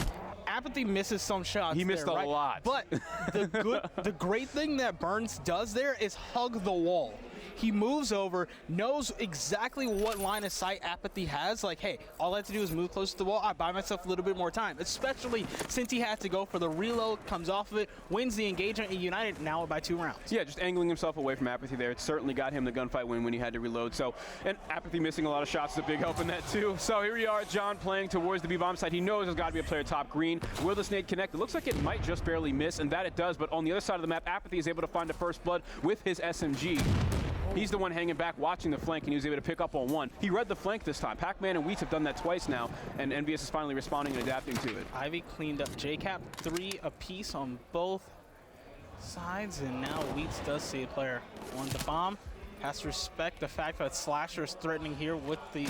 Apathy misses some shots.
He missed
there,
a
right?
lot.
But the great thing that Burns does there is hug the wall. He moves over, knows exactly what line of sight Apathy has. Like, hey, all I have to do is move close to the wall. I buy myself a little bit more time, especially since he had to go for the reload, comes off of it, wins the engagement at United, now by 2 rounds.
Yeah, just angling himself away from Apathy there. It certainly got him the gunfight win when he had to reload. So, and Apathy missing a lot of shots is a big help in that too. So here we are, John playing towards the B-bomb side. He knows there's got to be a player top green. Will the snake connect? It looks like it might just barely miss, and that it does. But on the other side of the map, Apathy is able to find a first blood with his SMG. He's the one hanging back, watching the flank, and he was able to pick up on one. He read the flank this time. Pac-Man and Wheats have done that twice now, and EnVyUs is finally responding and adapting to it.
Ivy cleaned up JCap, 3 apiece on both sides, and now Wheats does see a player on the bomb. Has to respect the fact that Slasher is threatening here with the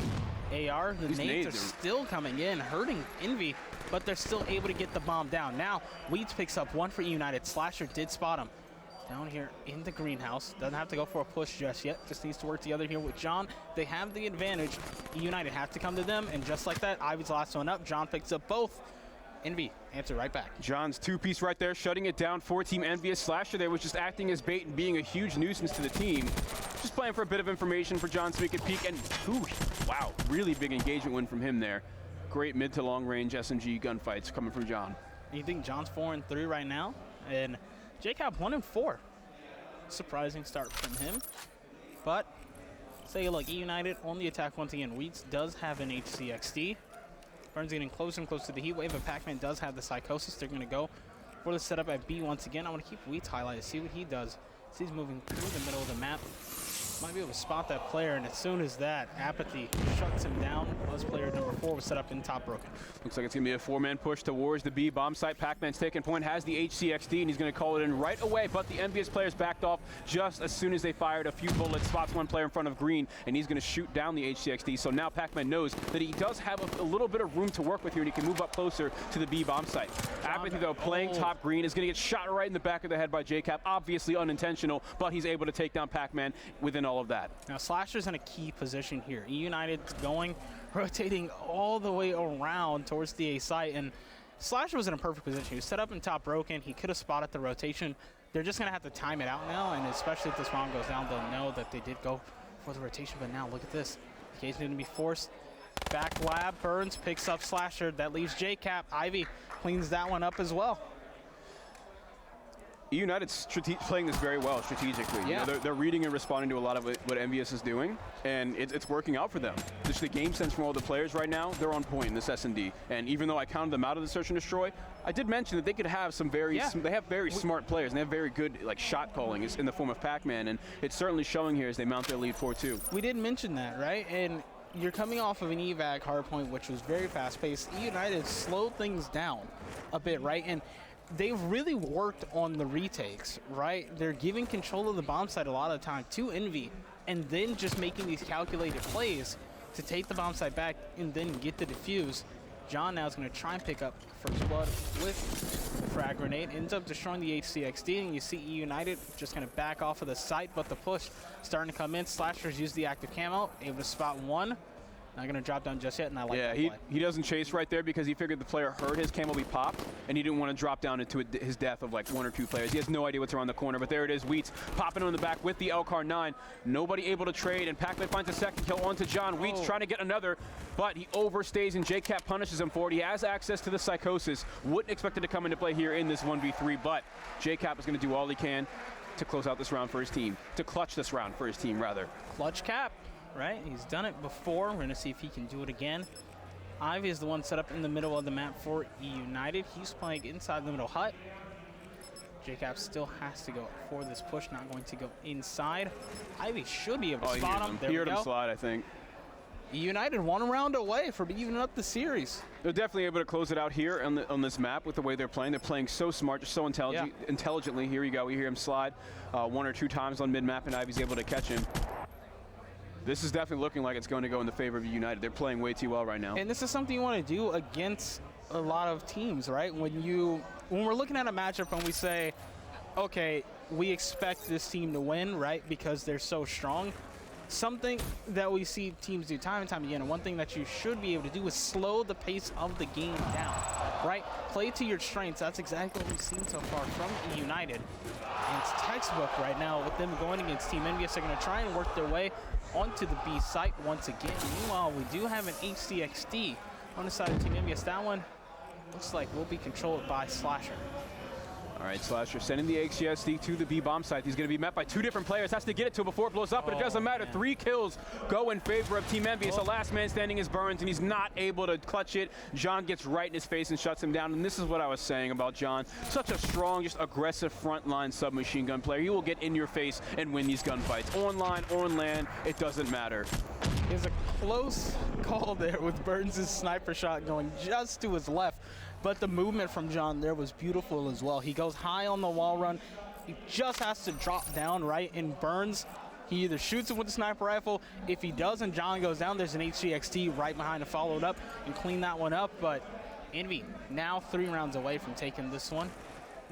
AR. The nades are still coming in, hurting Envy, but they're still able to get the bomb down. Now, Wheats picks up 1 for United. Slasher did spot him. Down here in the greenhouse. Doesn't have to go for a push just yet. Just needs to work together here with John. They have the advantage. United have to come to them, and just like that, Ivy's the last one up. John picks up both. Envy answer right back.
John's 2-piece right there, shutting it down for Team EnVyUs. Slasher there was just acting as bait and being a huge nuisance to the team. Just playing for a bit of information for John so he could peek, and wow, really big engagement win from him there. Great mid to long range SMG gunfights coming from John.
You think John's 4-3 right now? And JCap 1-4. Surprising start from him. But say like eUnited on the attack once again. Wheats does have an HCXD. Burns getting closer and closer to the heat wave, but Pac-Man does have the psychosis. They're gonna go for the setup at B once again. I want to keep Wheats highlighted, see what he does. He's moving through the middle of the map. Might be able to spot that player, and as soon as that, Apathy shuts him down. Plus player number 4 was set up in top broken.
Looks like it's going to be a 4-man push towards the B bomb site. Pac-Man's taking point, has the HCXD, and he's going to call it in right away, but the EnVyUs players backed off just as soon as they fired a few bullets. Spots one player in front of green, and he's going to shoot down the HCXD. So now Pac-Man knows that he does have a little bit of room to work with here, and he can move up closer to the B bomb site. Apathy, though, playing top green, is going to get shot right in the back of the head by JCap. Obviously unintentional, but he's able to take down Pac-Man within all of that.
Now, Slasher's in a key position here. eUnited's going, rotating all the way around towards the A site, and Slasher was in a perfect position. He was set up in top broken. He could have spotted the rotation. They're just going to have to time it out now, and especially if this round goes down, they'll know that they did go for the rotation. But now, look at this. The case going to be forced. Back lab, Burns picks up Slasher. That leaves JCap. Ivy cleans that one up as well.
eUnited's playing this very well strategically.
Yeah.
You know, they're reading and responding to a lot of what EnVyUs is doing, and it's working out for them. Just the game sense from all the players right now, they're on point in this S&D. And even though I counted them out of the search and destroy, I did mention that they could have some very, they have very smart players, and they have very good like shot calling in the form of Pac-Man, and it's certainly showing here as they mount their lead 4-2.
We did mention that, right? And you're coming off of an evac hardpoint, which was very fast-paced. eUnited slowed things down a bit, right? And they've really worked on the retakes, right? They're giving control of the bomb site a lot of the time to Envy, and then just making these calculated plays to take the bomb site back and then get the defuse. John now is going to try and pick up first blood with the frag grenade. Ends up destroying the HCXD, and you see eUnited just going to back off of the site, but the push starting to come in. Slashers use the active camo, able to spot one. Not going to drop down just yet, and I like that play.
He doesn't chase right there because he figured the player heard his camo be popped, and he didn't want to drop down into his death of like 1 or 2 players. He has no idea what's around the corner, but there it is. Wheats popping him in the back with the Elcar 9. Nobody able to trade, and Pac-Man finds a second kill onto John. Wheats trying to get another, but he overstays, and JCap punishes him for it. He has access to the psychosis. Wouldn't expect it to come into play here in this 1v3, but JCap is going to do all he can. to close out this round for his team, to clutch this round for his team, rather.
Clutch cap, right? He's done it before. We're going to see if he can do it again. Ivy is the one set up in the middle of the map for eUnited. He's playing inside the middle hut. JCap still has to go for this push, not going to go inside. Ivy should be able to spot him. There
he heard him slide, I think.
eUnited 1 round away from evening up the series.
They're definitely able to close it out here on this map with the way they're playing. They're playing so smart, just so intelligently. Here you go. We hear him slide 1 or 2 times on mid-map, and Ivy's able to catch him. This is definitely looking like it's going to go in the favor of eUnited. They're playing way too well right now.
And this is something you want to do against a lot of teams, right? When we're looking at a matchup and we say, okay, we expect this team to win, right? Because they're so strong. Something that we see teams do time and time again, and one thing that you should be able to do is slow the pace of the game down, right? Play to your strengths. That's exactly what we've seen so far from eUnited. And it's textbook right now with them going against Team EnVyUs. They're going to try and work their way onto the B site once again. Meanwhile, we do have an HCXD on the side of Team EnVyUs. That one looks like will be controlled by Slasher.
All right, Slasher sending the HCSD to the B bomb site. He's going to be met by 2 different players. Has to get it to before it blows up, but it doesn't matter.
Man.
3 kills go in favor of Team EnVyUs. The last man standing is Burns, and he's not able to clutch it. John gets right in his face and shuts him down, and this is what I was saying about John. Such a strong, just aggressive frontline submachine gun player. He will get in your face and win these gunfights. Online, on land, it doesn't matter.
There's a close call there with Burns' sniper shot going just to his left. But the movement from John there was beautiful as well. He goes high on the wall run. He just has to drop down, right? And Burns, he either shoots him with the sniper rifle. If he doesn't, John goes down. There's an HCXD right behind to follow it up and clean that one up. But Envy now 3 rounds away from taking this one.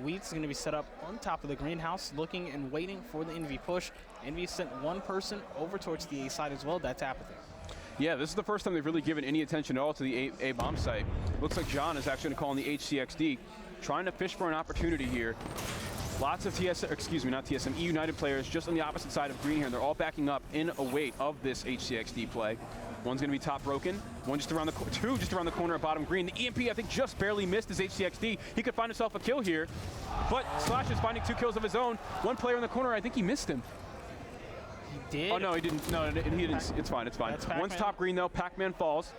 Wheat's going to be set up on top of the greenhouse, looking and waiting for the Envy push. Envy sent 1 person over towards the A side as well. That's Apathy.
Yeah, this is the first time they've really given any attention at all to the A bomb site. Looks like John is actually going to call on the HCXD, trying to fish for an opportunity here. Lots of eUnited players just on the opposite side of green here, and they're all backing up in await of this HCXD play. One's going to be top broken, 2 just around the corner at bottom green. The EMP, I think, just barely missed his HCXD. He could find himself a kill here, but Slash is finding 2 kills of his own. 1 player in the corner, I think he missed him.
He did?
Oh, no, he didn't. No, he didn't. It's fine. It's fine. One's top green, though. Pac-Man falls.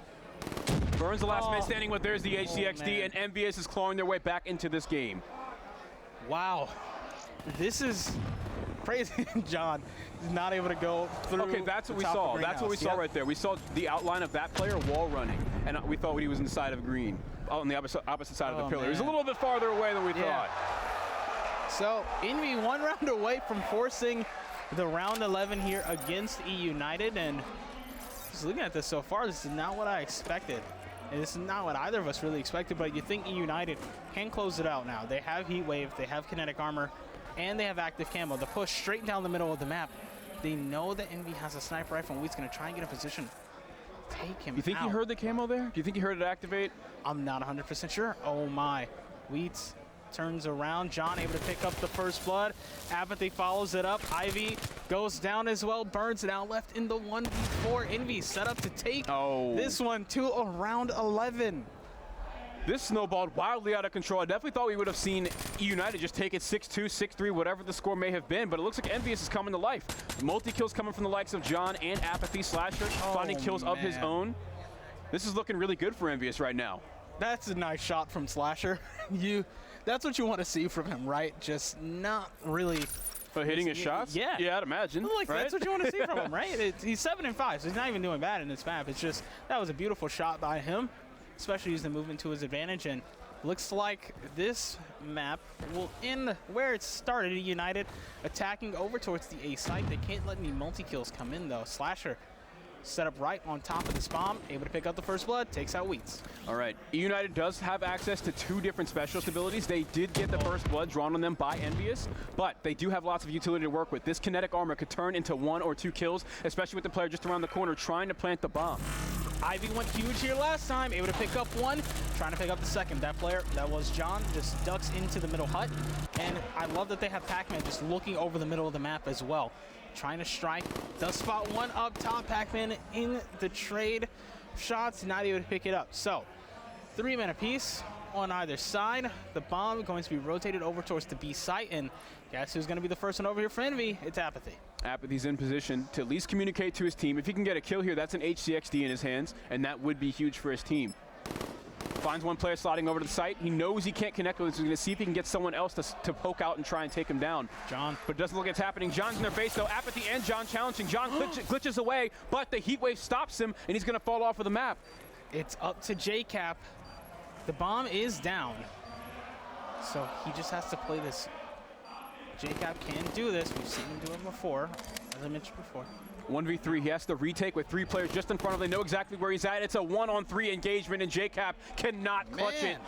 Burns the last man standing, but there's the HCXD, and EnVyUs is clawing their way back into this game.
Wow. This is crazy. John is not able to go through.
Okay, that's what we saw. That's what we saw right there. We saw the outline of that player wall running, and we thought he was inside of green, on the opposite side of the pillar. He was a little bit farther away than we thought.
So, Envy 1 round away from forcing the round 11 here against eUnited, and just looking at this so far, this is not what I expected. And this is not what either of us really expected, but you think eUnited can close it out now. They have Heat Wave, they have kinetic armor, and they have active camo. The push straight down the middle of the map. They know that Envy has a sniper rifle, and Wheat's going to try and get a position. Take him out.
You think he heard the camo there? Do you think he heard it activate?
I'm not 100% sure. Oh my. Wheats turns around. John able to pick up the first blood. Apathy follows it up. Ivy goes down as well. Burns now left in the 1v4. Envy set up to take this one to around 11.
This snowballed wildly out of control. I definitely thought we would have seen eUnited just take it 6-2, 6-3, whatever the score may have been, but it looks like EnVyUs is coming to life. Multi-kills coming from the likes of John and Apathy. Slasher finding kills of his own. This is looking really good for EnVyUs right now.
That's a nice shot from Slasher. That's what you want to see from him, right? Just not really.
But hitting his shots?
Yeah.
Yeah, I'd imagine.
Like, right? That's what you want to see from him, right? He's 7-5, so he's not even doing bad in this map. It's just, that was a beautiful shot by him, especially using the movement to his advantage. And looks like this map will end where it started. eUnited attacking over towards the A site. They can't let any multi-kills come in, though. Slasher set up right on top of this bomb, able to pick up the first blood, takes out Wheats.
All right, eUnited does have access to 2 different specialist abilities. They did get the first blood drawn on them by EnVyUs, but they do have lots of utility to work with. This kinetic armor could turn into 1 or 2 kills, especially with the player just around the corner trying to plant the bomb.
Ivy went huge here last time, able to pick up 1, trying to pick up the second. That player, that was John, just ducks into the middle hut, and I love that they have Pac-Man just looking over the middle of the map as well. Trying to strike, does spot 1 up top. Pac-Man in the trade shots, not able to pick it up. So, 3 men apiece. on either side. The bomb going to be rotated over towards the B site, and guess who's going to be the first one over here for Envy? It's Apathy.
Apathy's in position to at least communicate to his team. If he can get a kill here, that's an HCXD in his hands, and that would be huge for his team. Finds one player sliding over to the site. He knows he can't connect with him, so he's going to see if he can get someone else to poke out and try and take him down.
John.
But it doesn't look like it's happening. John's in their base, though. Apathy and John challenging. John glitches away, but the heat wave stops him, and he's going to fall off of the map.
It's up to JCap. The bomb is down. So he just has to play this. JCap can do this. We've seen him do it before, as I mentioned before.
1v3, he has to retake with 3 players just in front of him. They know exactly where he's at. It's a 1-on-3 engagement, and JCap cannot clutch it.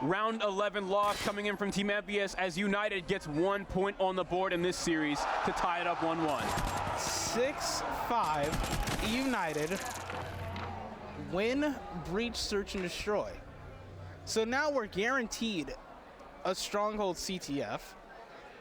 Round 11 loss coming in from Team EnVyUs as United gets 1 point on the board in this series to tie it up 1-1.
6-5, eUnited win, breach, search, and destroy. So now we're guaranteed a Stronghold CTF.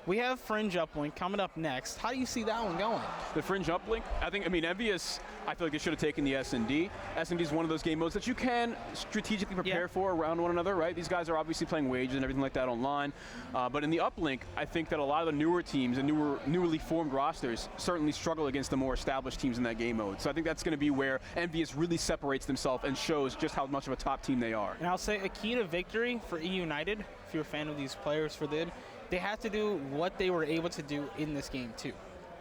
We have Fringe Uplink coming up next. How do you see that one going?
The Fringe Uplink, I mean, EnVyUs, I feel like they should have taken the S&D. S&D is one of those game modes that you can strategically prepare for around one another, right? These guys are obviously playing wages and everything like that online. But in the Uplink, I think that a lot of the newer teams and newly formed rosters certainly struggle against the more established teams in that game mode. So I think that's going to be where EnVyUs really separates themselves and shows just how much of a top team they are.
And I'll say a key to victory for eUnited, if you're a fan of these players for them, they had to do what they were able to do in this game too,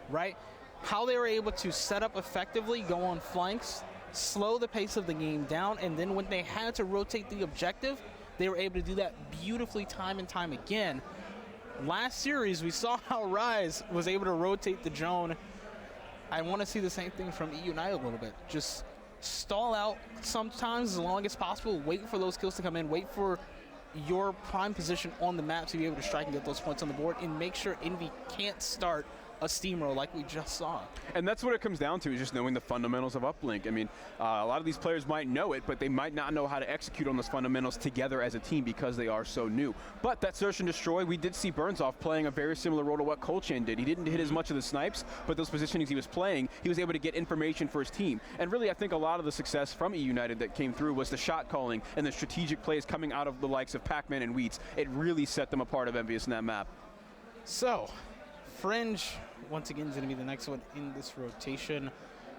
right? How they were able to set up effectively, go on flanks, slow the pace of the game down, and then when they had to rotate the objective, they were able to do that beautifully time and time again. Last series, we saw how Rise was able to rotate the drone. I want to see the same thing from eUnited a little bit. Just stall out sometimes as long as possible, wait for those kills to come in, wait for your prime position on the map to be able to strike and get those points on the board, and make sure Envy can't start a steamroll like we just saw.
And that's what it comes down to, is just knowing the fundamentals of Uplink. I mean, a lot of these players might know it, but they might not know how to execute on those fundamentals together as a team because they are so new. But that search and destroy, we did see Burnsoff playing a very similar role to what Colchan did. He didn't hit as much of the snipes, but those positionings he was playing, he was able to get information for his team. And really, I think a lot of the success from eUnited that came through was the shot calling and the strategic plays coming out of the likes of Pac-Man and Wheats. It really set them apart of EnVyUs in that map.
So, Fringe, once again, is going to be the next one in this rotation.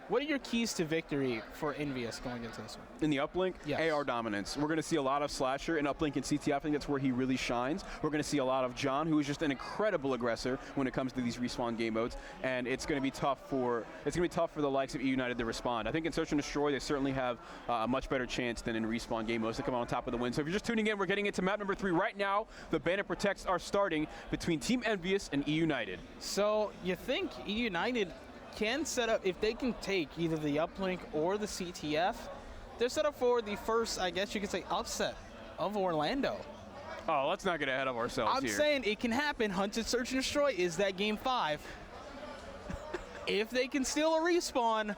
What are your keys to victory for EnVyUs going into this one?
In the Uplink,
yes.
AR dominance. We're going to see a lot of Slasher in Uplink and CTF. I think that's where he really shines. We're going to see a lot of John, who is just an incredible aggressor when it comes to these respawn game modes, and it's going to be tough for the likes of eUnited to respond. I think in Search and Destroy, they certainly have a much better chance than in respawn game modes to come out on top of the win. So if you're just tuning in, we're getting into map number 3 right now. The Bandit Protects are starting between Team EnVyUs and eUnited.
So you think eUnited can set up, if they can take either the Uplink or the CTF, they're set up for the first, I guess you could say, upset of Orlando.
Oh, let's not get ahead of ourselves here.
I'm saying it can happen. Hunted Search and Destroy is that game 5. If they can steal a respawn,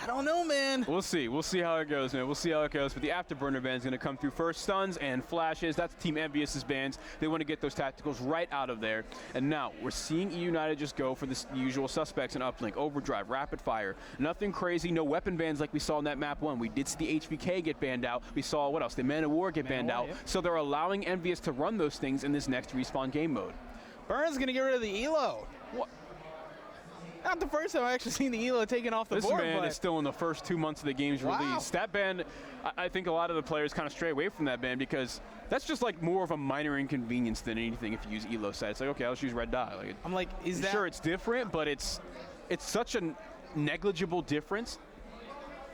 I don't know, man.
We'll see. We'll see how it goes, man. We'll see how it goes. But the Afterburner band's going to come through first. Stuns and flashes. That's Team EnVyUs' bands. They want to get those tacticals right out of there. And now we're seeing eUnited just go for the usual suspects in Uplink. Overdrive, rapid fire. Nothing crazy. No weapon bans like we saw in that map 1. We did see the HVK get banned out. We saw, what else? The Man of War get banned out. Yeah. So they're allowing EnVyUs to run those things in this next respawn game mode.
Burns going to get rid of the ELO. What? Not the first time I've actually seen the ELO taken off the board.
This ban is still in the first 2 months of the game's release. That ban, I think a lot of the players kind of stray away from that ban because that's just like more of a minor inconvenience than anything if you use ELO side. It's like, okay, I'll just use red dot. Like,
I'm like, is that...
Sure, it's different, but it's such a negligible difference.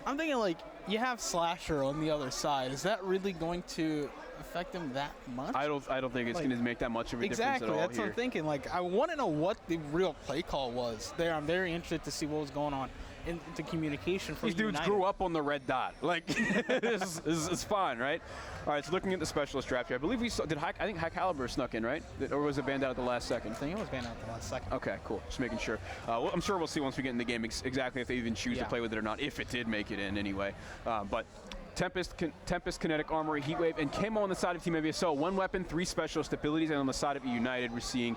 I'm thinking like, you have Slasher on the other side. Is that really going to affect them that much?
I don't think it's going to make that much of a difference at all.
Exactly, that's what I'm thinking. Like, I want to know what the real play call was there. I'm very interested to see what was going on in the communication from
these dudes
United.
grew up on the red dot. Like, this is fine, right? All right, so looking at the specialist draft here, I believe we saw, I think High Caliber snuck in, right? Or was it banned out at the last second?
I think it was banned out at the last second.
Okay, cool. Just making sure. Well, I'm sure we'll see once we get in the game exactly if they even choose to play with it or not, if it did make it in anyway. But Tempest, Kinetic Armory, Heatwave, and Camo on the side of Team EnVyUs. So 1 weapon, 3 specialist abilities, and on the side of eUnited, we're seeing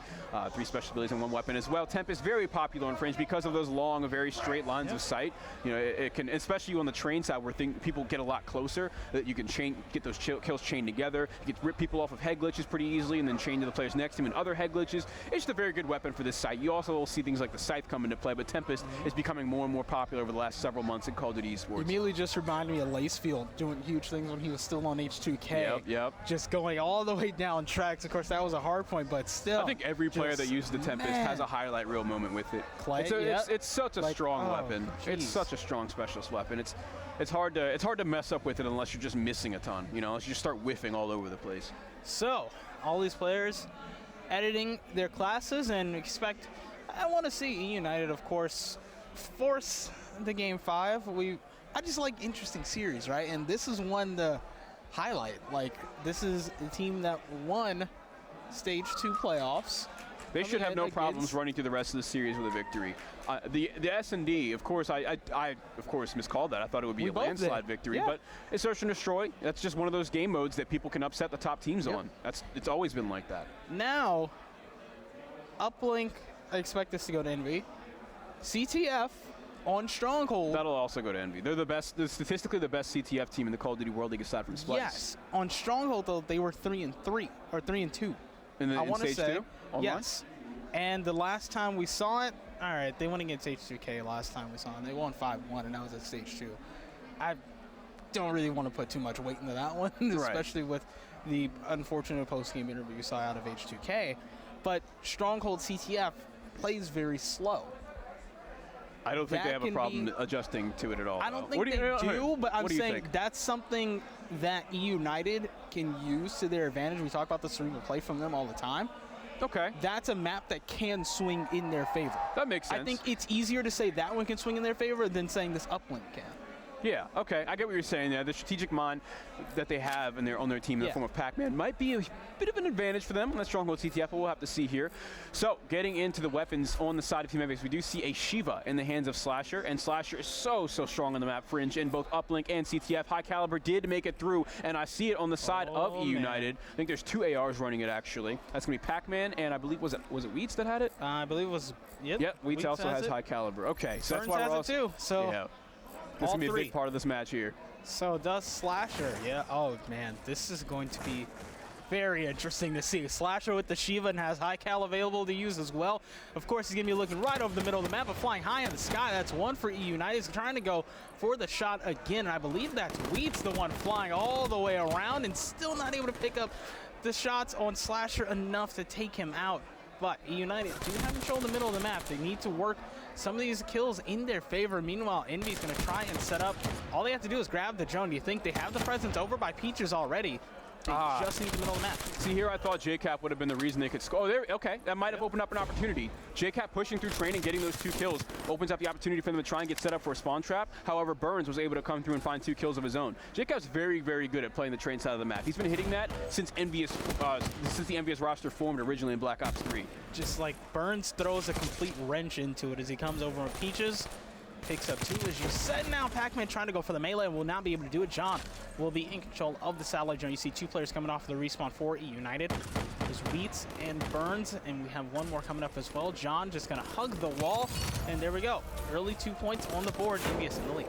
3 special abilities and 1 weapon as well. Tempest very popular on Fringe because of those long, very straight lines of sight. You know, it can, especially on the train side where people get a lot closer, that you can get those kills chained together. You can rip people off of head glitches pretty easily and then chain to the players next to him and other head glitches. It's just a very good weapon for this site. You also will see things like the Scythe come into play, but Tempest is becoming more and more popular over the last several months in Call of Duty Esports.
Immediately just reminded me of Lacefield doing huge things when he was still on H2K.
Yep.
Just going all the way down tracks. Of course, that was a hard point, but still.
I think every player that uses the Tempest has a highlight reel moment with it.
Clay,
it's such a strong weapon.
Geez.
It's such a strong specialist weapon. It's hard to mess up with it unless you're just missing a ton. You know, unless you just start whiffing all over the place.
So, all these players editing their classes and expect. I want to see eUnited, of course, force the game 5. I just like interesting series, right? And this is one to highlight. Like, this is the team that won Stage 2 playoffs.
They should have no problems running through the rest of the series with a victory. The S&D, of course, I of course miscalled that. I thought it would be a landslide victory, but it's Search and Destroy. That's just one of those game modes that people can upset the top teams on. It's always been like that.
Now, UPLINK, I expect this to go to Envy. CTF on Stronghold.
That'll also go to Envy. They're statistically the best CTF team in the Call of Duty World League aside from Splice.
Yes, on Stronghold though they were 3-3 or 3-2.
I want to say online?
Yes. And the last time we saw it, all right, they went against H2K last time we saw them. They won 5-1, and that was at Stage 2. I don't really want to put too much weight into that one, especially with the unfortunate post-game interview we saw out of H2K. But Stronghold CTF plays very slow.
I don't think they have a problem adjusting to it at all.
I don't think they do, but I'm saying that's something that eUnited can use to their advantage. We talk about the cerebral play from them all the time.
Okay.
That's a map that can swing in their favor.
That makes sense.
I think it's easier to say that one can swing in their favor than saying this UPLINK can.
Yeah, okay. I get what you're saying there. The strategic mind that they have on their team in the form of Pac-Man might be a bit of an advantage for them on that Stronghold CTF, but we'll have to see here. So, getting into the weapons on the side of Team EnVyUs, we do see a Shiva in the hands of Slasher, and Slasher is so strong on the map Fringe in both UPLINK and CTF. High Caliber did make it through, and I see it on the side of eUnited. I think there's 2 ARs running it, actually. That's going to be Pac-Man, and I believe, was it Wheats that had it?
I believe it was,
Yep, Wheats also has High Caliber. Okay, so that's why we're also...
too, so...
Yeah. This is going to be a big part of this match here.
So does Slasher. Yeah, oh man, this is going to be very interesting to see. Slasher with the Shiva and has High Cal available to use as well. Of course, he's going to be looking right over the middle of the map, but flying high in the sky. That's 1 for eUnited. He's trying to go for the shot again, and I believe that's Wheats, the one flying all the way around and still not able to pick up the shots on Slasher enough to take him out. But eUnited do have control of the middle of the map. They need to work some of these kills in their favor. Meanwhile, Envy's going to try and set up. All they have to do is grab the drone. Do you think they have the presence over by Peaches already? They just need the middle of the map.
See, here I thought JCap would have been the reason they could score. Oh, there, okay, that might have opened up an opportunity. JCap pushing through training, getting those 2 kills, opens up the opportunity for them to try and get set up for a spawn trap. However, Burns was able to come through and find 2 kills of his own. JCap's very good at playing the train side of the map. He's been hitting that since the EnVyUs roster formed originally in Black Ops 3.
Just like Burns throws a complete wrench into it as he comes over with Peaches. Picks up 2, as you said. Now Pac-Man trying to go for the melee will not be able to do it. John will be in control of the satellite drone. You see 2 players coming off the respawn for eUnited. There's Wheats and Burns, and we have 1 more coming up as well. John just going to hug the wall, and there we go. Early 2 points on the board. EnVyUs in the lead.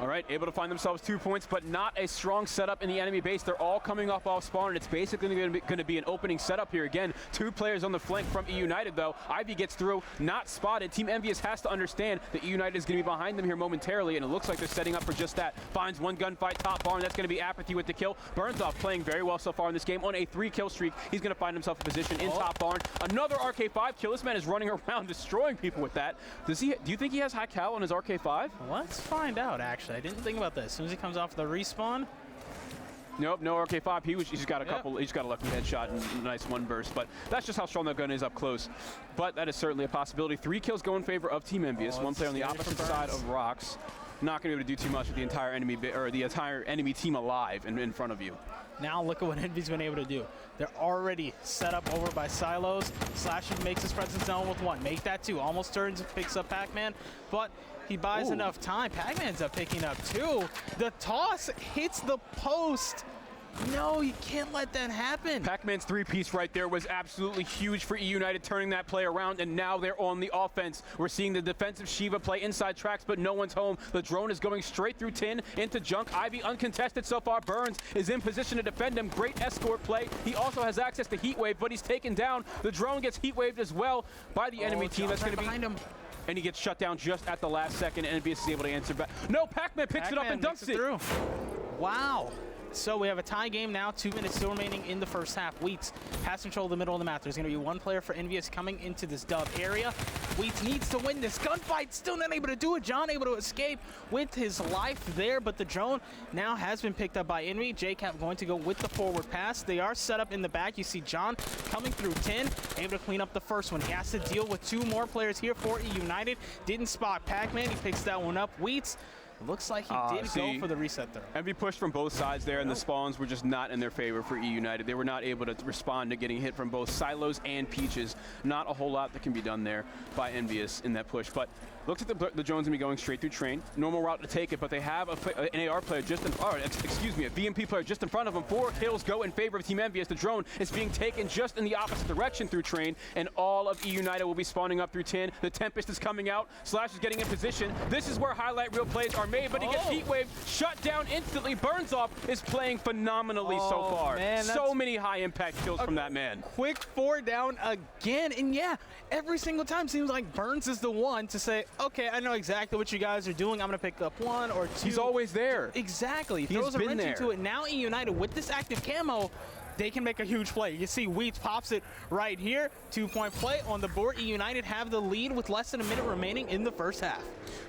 All right, able to find themselves 2 points, but not a strong setup in the enemy base. They're all coming off spawn, and it's basically going to be an opening setup here. Again, 2 players on the flank from eUnited, though. Ivy gets through, not spotted. Team EnVyUs has to understand that eUnited is going to be behind them here momentarily, and it looks like they're setting up for just that. Finds 1 gunfight, top bar, and that's going to be Apathy with the kill. Burns off playing very well so far in this game on a 3-kill streak. He's going to find himself a position in top barn. Another RK5 kill. This man is running around destroying people with that. Do you think he has high cal on his RK5?
Let's find out, actually. I didn't think about this. As soon as he comes off the respawn.
Nope, no RK5. He's got a couple. He's got a lucky headshot and a nice 1 burst. But that's just how strong that gun is up close. But that is certainly a possibility. 3 kills go in favor of Team EnVyUs. 1 player on the opposite side of Rocks. not going to be able to do too much with the entire enemy team alive and in front of you.
Now look at what EnVyUs been able to do. They're already set up over by silos. Slasher makes his presence known with 1. Make that 2. Almost turns and picks up Pac-Man, but he buys enough time. Pac-Man's up picking up 2. The toss hits the post. No, you can't let that happen.
Pac-Man's 3-piece right there was absolutely huge for eUnited, turning that play around, and now they're on the offense. We're seeing the defensive Shiva play inside tracks, but no one's home. The drone is going straight through Tin into Junk. Ivy uncontested so far. Burns is in position to defend him. Great escort play. He also has access to Heatwave, but he's taken down. The drone gets Heatwaved as well by the enemy team. That's going to be
behind him.
And he gets shut down just at the last second, and EnVyUs is able to answer back. No, Pac-Man picks it up and dunks it.
Through. Wow. So we have a tie game now, 2 minutes still remaining in the first half. Wheats has control of the middle of the map. There's going to be 1 player for EnVyUs coming into this dub area. Wheats needs to win this gunfight, still not able to do it. John able to escape with his life there, but the drone now has been picked up by Envy. JCap going to go with the forward pass. They are set up in the back. You see John coming through Tin, able to clean up the first one. He has to deal with 2 more players here for eUnited. Didn't spot Pac-Man, he picks that one up. Wheats, looks like he did go for the reset there.
Envy pushed from both sides there, and the spawns were just not in their favor for eUnited. They were not able to respond to getting hit from both Silos and Peaches. Not a whole lot that can be done there by EnVyUs in that push. But looks like the drone's gonna be going straight through Train. Normal route to take it, but they have an AR player just in, a VMP player just in front of them. 4 kills go in favor of Team EnVyUs. The drone is being taken just in the opposite direction through Train, and all of eUnited will be spawning up through Tin. The Tempest is coming out. Slash is getting in position. This is where highlight reel plays are made, but he gets Heatwave shut down instantly. Burns off is playing phenomenally so far.
Man,
so many high impact kills from that man.
Quick 4 down again, and yeah, every single time seems like Burns is the one to say, okay, I know exactly what you guys are doing. I'm gonna pick up 1 or 2.
He's always there.
Exactly. Throws a wrench into it. Now eUnited with this active camo, they can make a huge play. You see Wheats pops it right here. 2-point play on the board. eUnited have the lead with less than a minute remaining in the first half.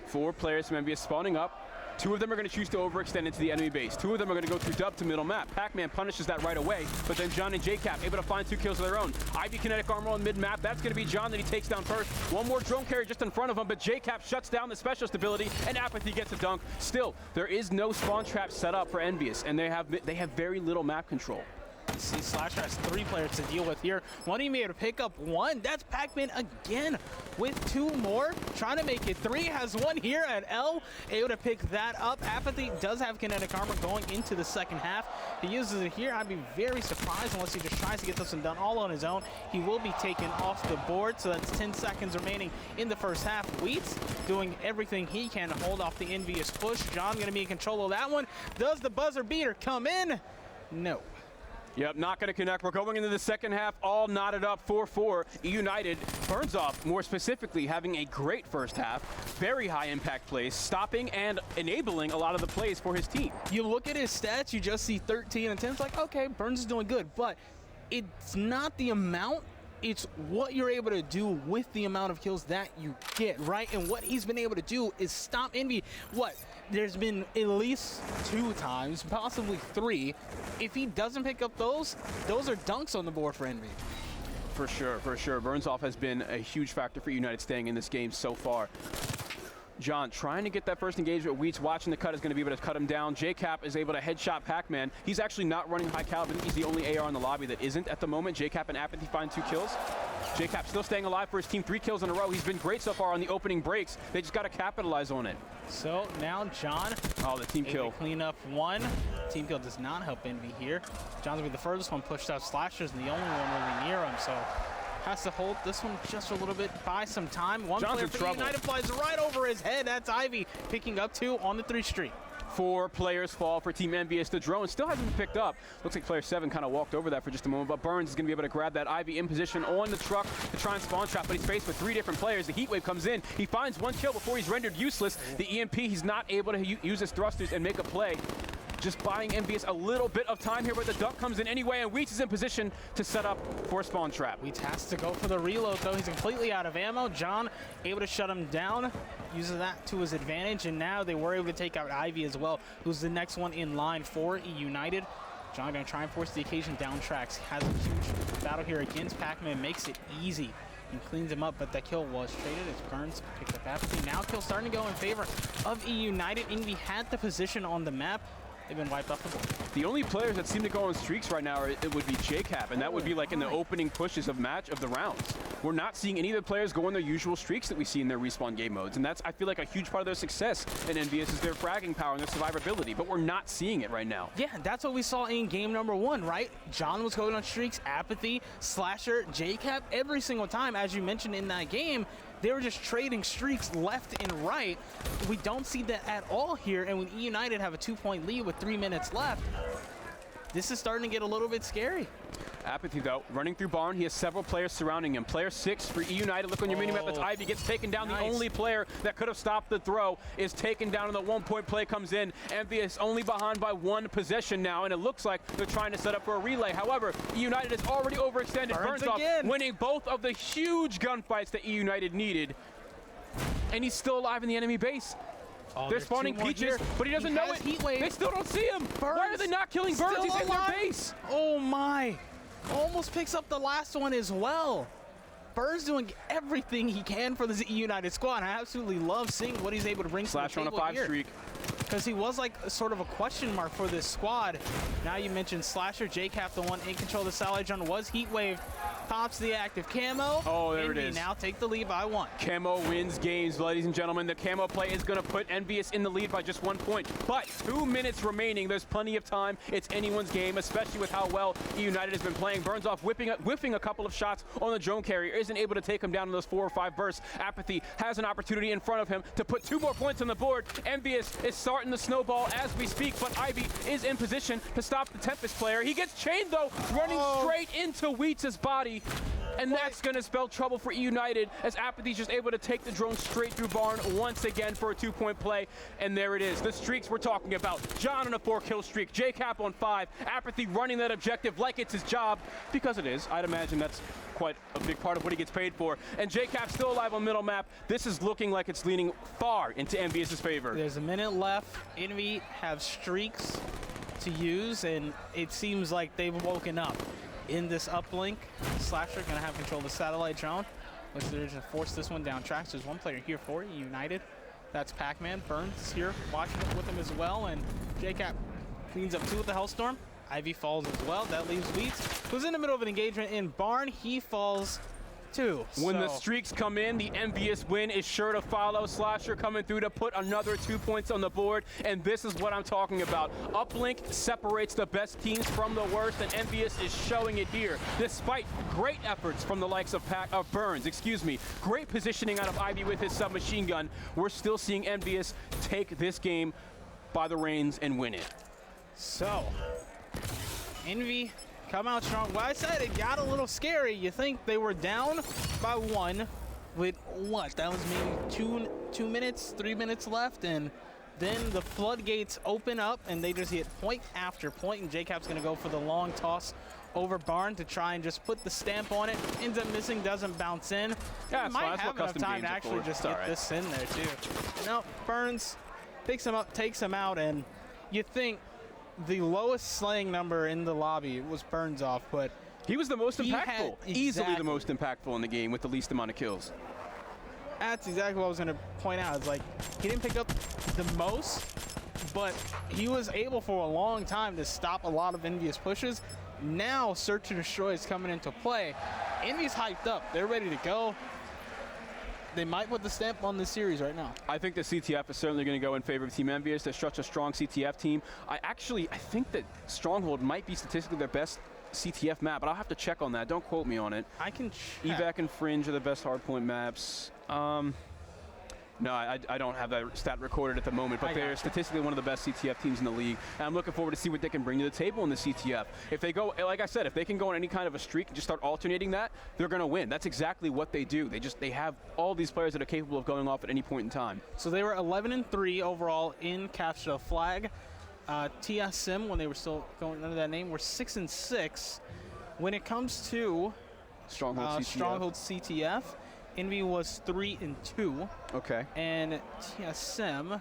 4 players from EnVyUs spawning up. 2 of them are going to choose to overextend into the enemy base. 2 of them are going to go through dub to middle map. Pac-Man punishes that right away, but then John and JCap able to find 2 kills of their own. Ivy kinetic armor on mid-map. That's going to be John that he takes down first. 1 more drone carrier just in front of him, but JCap shuts down the specialist ability, and Apathy gets a dunk. Still, there is no spawn trap set up for EnVyUs, and they have very little map control.
See, Slasher has 3 players to deal with here. One team able to pick up 1. That's Pac-Man again with 2 more. Trying to make it 3. Has 1 here at L. Able to pick that up. Apathy does have kinetic armor going into the second half. He uses it here. I'd be very surprised unless he just tries to get this one done all on his own. He will be taken off the board, so that's 10 seconds remaining in the first half. Wheats doing everything he can to hold off the EnVyUs push. John going to be in control of that one. Does the buzzer beater come in? No.
Yep, not going to connect. We're going into the second half, all knotted up 4-4. eUnited burns off, more specifically, having a great first half. Very high impact plays, stopping and enabling a lot of the plays for his team.
You look at his stats, you just see 13 and 10. It's like, okay, Burns is doing good, but it's not the amount. It's what you're able to do with the amount of kills that you get, right? And what he's been able to do is stop Envy. What? There's been at least 2 times, possibly 3. If he doesn't pick up those are dunks on the board for Envy.
For sure, for sure. Burns off has been a huge factor for eUnited staying in this game so far. John trying to get that first engagement. Wheats watching the cut is going to be able to cut him down. JCap is able to headshot Pac-Man. He's actually not running high caliber. I think he's the only AR in the lobby that isn't at the moment. JCap and Apathy find 2 kills. JCap still staying alive for his team. 3 kills in a row. He's been great so far on the opening breaks. They just got to capitalize on it.
So now John.
Oh, the team kill.
Clean up 1. Team kill does not help Envy here. John's going to be the furthest one pushed out. Slasher's the only one really near him, so has to hold this one just a little bit, buy some time. 1
John's
player for eUnited flies right over his head. That's Ivy picking up 2 on the 3 streak.
4 players fall for Team EnVyUs. The drone still hasn't been picked up. Looks like player 7 kind of walked over that for just a moment, but Burns is going to be able to grab that Ivy in position on the truck to try and spawn trap, but he's faced with 3 different players. The Heatwave comes in. He finds 1 kill before he's rendered useless. The EMP, he's not able to use his thrusters and make a play. Just buying EnVyUs a little bit of time here, but the dunk comes in anyway, and Wheats is in position to set up for a spawn trap.
Wheats has to go for the reload, though. He's completely out of ammo. John able to shut him down, uses that to his advantage, and now they were able to take out Ivy as well, who's the next one in line for eUnited. John going to try and force the occasion down tracks. Has a huge battle here against Pac-Man, makes it easy and cleans him up, but that kill was traded as Burns picked up Apathy. Now kill starting to go in favor of eUnited. EnVy had the position on the map. They've been wiped off the board.
The only players that seem to go on streaks right now it would be JCap, and that would be like in the opening pushes of the rounds. We're not seeing any of the players go on their usual streaks that we see in their respawn game modes, and that's, I feel like, a huge part of their success in EnVyUs is their fragging power and their survivability, but we're not seeing it right now.
Yeah, that's what we saw in game number 1, right? John was going on streaks, Apathy, Slasher, JCap, every single time, as you mentioned in that game. They were just trading streaks left and right. We don't see that at all here, and when eUnited have a 2-point lead with 3 minutes left, this is starting to get a little bit scary.
Apathy, though, running through Barn. He has several players surrounding him. Player 6 for eUnited. Look on your mini-map. That's Ivy. Gets taken down.
Nice.
The only player that could have stopped the throw is taken down, and the 1-point play comes in. EnVyUs only behind by 1 possession now, and it looks like they're trying to set up for a relay. However, eUnited has already overextended. Burns off, winning both of the huge gunfights that eUnited needed. And he's still alive in the enemy base. They're spawning Peaches, but he doesn't know it. They still don't see him. Why are they not killing Burns? He's in their base.
Oh my. Almost picks up the last one as well. Burns doing everything he can for this eUnited squad. I absolutely love seeing what he's able to bring to the table
on a 5 streak.
Because he was like sort of a question mark for this squad. Now you mentioned Slasher, JCap, the one in control of the satellite drone, was Heatwave. Pops the active camo.
Oh, there it
EnVy
is.
Now take the lead by 1.
Camo wins games, ladies and gentlemen. The camo play is going to put EnVyUs in the lead by just 1 point. But 2 minutes remaining. There's plenty of time. It's anyone's game, especially with how well eUnited has been playing. Burns off, whiffing a couple of shots on the drone carrier. Isn't able to take him down in those 4 or 5 bursts. Apathy has an opportunity in front of him to put 2 more points on the board. EnVyUs is starting the snowball as we speak, but Ivy is in position to stop the Tempest player. He gets chained, though, running straight into Wheats' body. And that's going to spell trouble for eUnited as Apathy's just able to take the drone straight through Barn once again for a 2-point play. And there it is. The streaks we're talking about. John on a 4-kill streak. JCap on 5. Apathy running that objective like it's his job. Because it is. I'd imagine that's quite a big part of what he gets paid for. And JCap still alive on middle map. This is looking like it's leaning far into EnVyUs' favor.
There's a minute left. EnVy have streaks to use, and it seems like they've woken up. In this uplink, Slasher gonna have control of the satellite drone, which they're gonna force this one down tracks. There's 1 player here for eUnited. That's Pac-Man. Burns here watching it with him as well, and JCap cleans up 2 with the Hellstorm. Ivy falls as well. That leaves Wheats, who's in the middle of an engagement in Barn. He falls 2.
When the streaks come in, the EnVyUs win is sure to follow. Slasher coming through to put another 2 points on the board, and this is what I'm talking about. Uplink separates the best teams from the worst, and EnVyUs is showing it here. Despite great efforts from the likes of Burns, great positioning out of Ivy with his submachine gun, we're still seeing EnVyUs take this game by the reins and win it.
So, EnVy come out strong. Well, I said it got a little scary. You think they were down by 1 with what? That was maybe 2 minutes, 3 minutes left, and then the floodgates open up and they just hit point after point, and JCap's gonna go for the long toss over Barn to try and just put the stamp on it. Ends up missing, doesn't bounce in.
Yeah,
might have enough time to actually just get this in there too. No, Burns picks him up, takes him out, and you think the lowest slaying number in the lobby was Burns off, but
he was the most impactful. Easily the most impactful in the game with the least amount of kills.
That's exactly what I was going to point out. It's like he didn't pick up the most, but he was able for a long time to stop a lot of EnVyUs pushes. Now Search and Destroy is coming into play. EnVyUs hyped up. They're ready to go. They might put the stamp on this series right now.
I think the CTF is certainly going to go in favor of Team EnVyUs. They're such a strong CTF team. I think that Stronghold might be statistically their best CTF map, but I'll have to check on that. Don't quote me on it.
I can check.
Evac and Fringe are the best hardpoint maps. No, I don't have that stat recorded at the moment, but they're statistically one of the best CTF teams in the league. And I'm looking forward to see what they can bring to the table in the CTF. If they go, like I said, if they can go on any kind of a streak and just start alternating that, they're going to win. That's exactly what they do. They have all these players that are capable of going off at any point in time.
So they were 11-3 overall in Capture the Flag. TSM, when they were still going under that name, were 6-6. When it comes to
Stronghold
CTF, EnVy was 3-2.
Okay.
And TSM,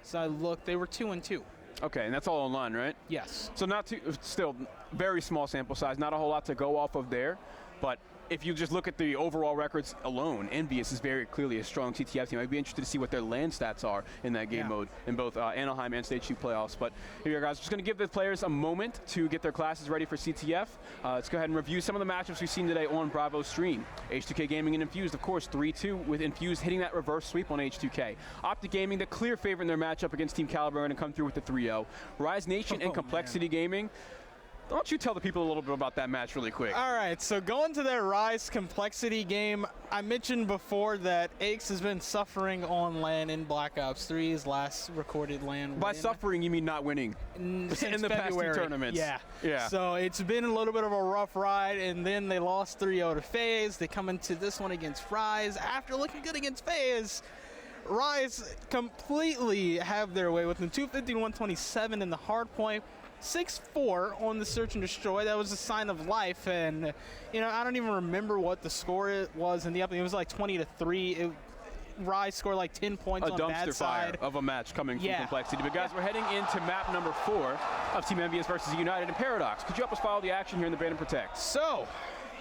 so I looked, they were 2-2.
Okay, and that's all online, right?
Yes.
So still very small sample size, not a whole lot to go off of there, but if you just look at the overall records alone, EnVyUs is very clearly a strong CTF team. I'd be interested to see what their land stats are in that game mode in both Anaheim and Stage 2 playoffs. But here you go, guys. Just going to give the players a moment to get their classes ready for CTF. Let's go ahead and review some of the matchups we've seen today on Bravo Stream. H2K Gaming and EnVyUs, of course, 3-2 with EnVyUs hitting that reverse sweep on H2K. Optic Gaming, the clear favorite in their matchup against Team Caliber, going to come through with the 3-0. Rise Nation and Complexity Gaming. Why don't you tell the people a little bit about that match really quick?
All right, so going to that Rise Complexity game, I mentioned before that Aches has been suffering on LAN in Black Ops 3, his last recorded LAN
By
win.
suffering, you mean not winning?
Since
in the past 2 tournaments.
Yeah. So it's been a little bit of a rough ride, and then they lost 3-0 to FaZe. They come into this one against Rise. After looking good against FaZe, Rise completely have their way with them. 250-127 in the hard point. 6-4 on the Search and Destroy. That was a sign of life, and I don't even remember what the score was in the opening. It was like 20-3. Rise scored like 10 points on that side.
A dumpster fire of a match coming from Complexity. But guys, we're heading into map number 4 of Team EnVyUs versus eUnited and Paradox. Could you help us follow the action here in the Ban and Protect?
So,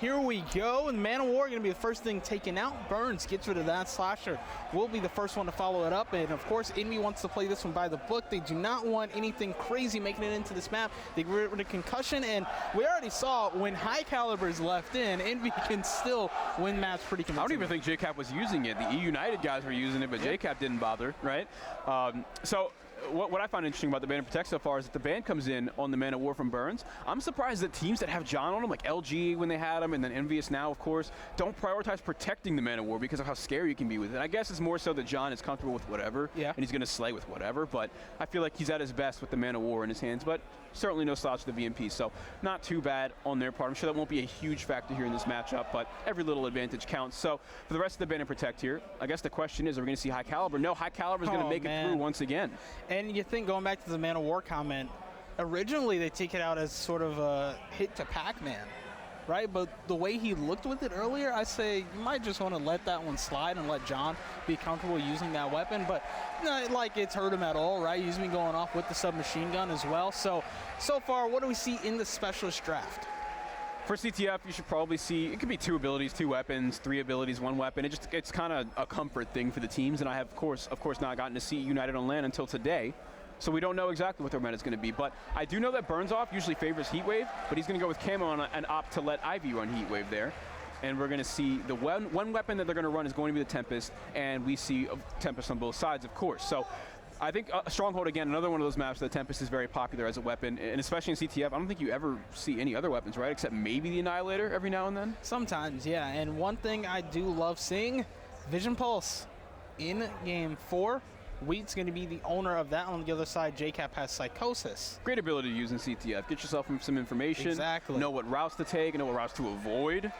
here we go. And Man of War going to be the first thing taken out. Burns gets rid of that. Slasher will be the first one to follow it up. And of course, Envy wants to play this one by the book. They do not want anything crazy making it into this map. They get rid of concussion. And we already saw when High Caliber is left in, Envy can still win maps pretty convincingly.
I don't even think JCap was using it. The eUnited guys were using it, but JCap didn't bother, right? What I find interesting about the Ban and Protect so far is that the ban comes in on the Man of War from Burns. I'm surprised that teams that have John on them, like LG when they had him, and then EnVyUs now, of course, don't prioritize protecting the Man of War because of how scary you can be with it. I guess it's more so that John is comfortable with whatever, and he's going to slay with whatever, but I feel like he's at his best with the Man of War in his hands, but certainly no slouch to the VMP, so not too bad on their part. I'm sure that won't be a huge factor here in this matchup, but every little advantage counts. So for the rest of the Ban and Protect here, I guess the question is, are we going to see High Caliber? No, High Caliber is going to make it through once again.
And you think, going back to the Man of War comment, originally they take it out as sort of a hit to Pac-Man, right? But the way he looked with it earlier, I say you might just want to let that one slide and let John be comfortable using that weapon. But not like it's hurt him at all, right? He's been going off with the submachine gun as well. So far, what do we see in the specialist draft?
For CTF, you should probably see, it could be 2 abilities, 2 weapons, 3 abilities, 1 weapon. It's kind of a comfort thing for the teams, and I have, of course, not gotten to see United on LAN until today. So we don't know exactly what their meta is going to be. But I do know that Burns Off usually favors Heatwave, but he's going to go with Camo and opt to let Ivy run Heatwave there. And we're going to see the one weapon that they're going to run is going to be the Tempest, and we see Tempest on both sides, of course. So I think Stronghold, again, another one of those maps, the Tempest is very popular as a weapon, and especially in CTF, I don't think you ever see any other weapons, right, except maybe the Annihilator every now and then?
Sometimes, yeah. And one thing I do love seeing, Vision Pulse in Game 4. Wheat's going to be the owner of that. On the other side, JCap has Psychosis.
Great ability to use in CTF. Get yourself some information.
Exactly.
Know what routes to take, know what routes to avoid.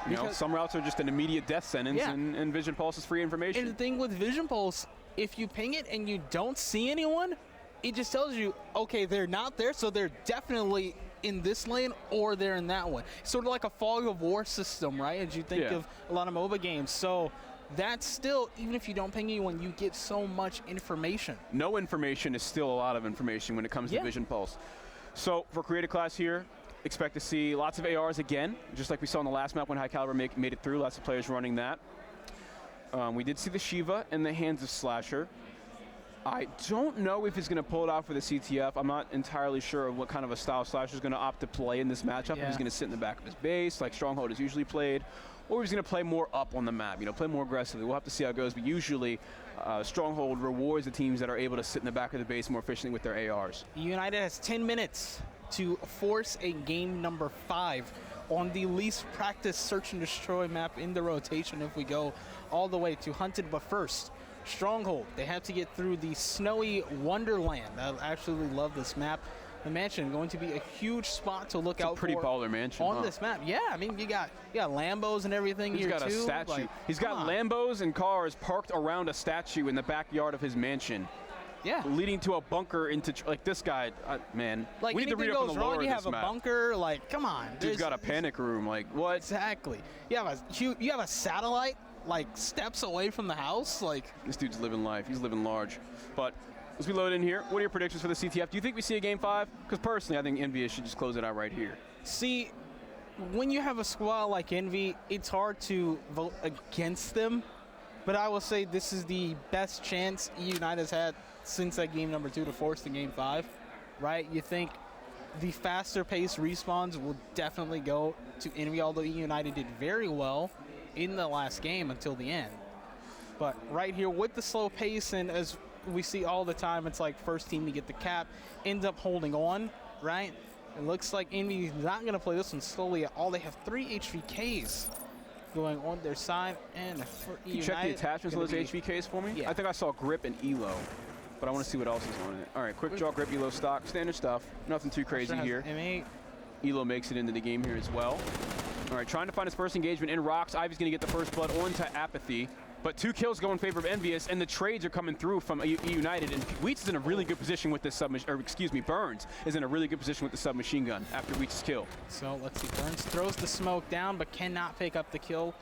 You know, some routes are just an immediate death sentence, and Vision Pulse is free information.
And the thing with Vision Pulse, if you ping it and you don't see anyone, it just tells you, okay, they're not there, so they're definitely in this lane or they're in that one. Sort of like a fog of war system, right? As you think of a lot of MOBA games. So that's still, even if you don't ping anyone, you get so much information.
No information is still a lot of information when it comes to Vision Pulse. So for creative class here, expect to see lots of ARs again, just like we saw in the last map when High Caliber made it through. Lots of players running that. We did see the Shiva in the hands of Slasher. I don't know if he's going to pull it off for the CTF. I'm not entirely sure of what kind of a style Slasher is going to opt to play in this matchup. If he's going to sit in the back of his base, like Stronghold is usually played, or he's going to play more up on the map, play more aggressively. We'll have to see how it goes, but usually Stronghold rewards the teams that are able to sit in the back of the base more efficiently with their ARs.
United has 10 minutes to force a game number 5 on the least practiced search and destroy map in the rotation if we go all the way to Hunted. But first, Stronghold, they have to get through the snowy Wonderland. I absolutely love this map. The mansion going to be a huge spot to look out for.
Pretty baller mansion
on this map. Yeah, I mean, you got Lambos and everything here too.
He's got a statue.
Like,
he's got Lambos and cars parked around a statue in the backyard of his mansion.
Yeah.
Leading to a bunker into, like, this guy, man.
Like,
we need to read up on the lore of this map.
You have a bunker, like, come on.
Dude's got a panic room, like, what?
Exactly. You have a satellite, like, steps away from the house, like.
This dude's living life. He's living large. But as we load in here, what are your predictions for the CTF? Do you think we see a Game 5? Because personally, I think EnVyUs should just close it out right here.
See, when you have a squad like EnVy, it's hard to vote against them. But I will say this is the best chance eUnited has had since that game number 2 to force the game 5, right? You think the faster paced respawns will definitely go to EnVy, although eUnited did very well in the last game until the end. But right here with the slow pace, and as we see all the time, it's like first team to get the cap ends up holding on, right? It looks like EnVy is not going to play this one slowly at all. They have 3 HVKs going on their side, and for
Can you
eUnited,
check the attachments of those HVKs for me?
Yeah.
I think I saw grip and elo, but I want to see what else is on it. All right, quick draw, grip, elo, stock, standard stuff. Nothing too crazy here.
M8.
Elo makes it into the game here as well. All right, trying to find his first engagement in rocks. Ivy's going to get the first blood onto Apathy. But 2 kills go in favor of EnVyUs, and the trades are coming through from eUnited. And Wheats is in a really good position with this submachine, or excuse me, Burns is in a really good position with the submachine gun after Wheats' kill.
So let's see, Burns throws the smoke down, but cannot pick up the kill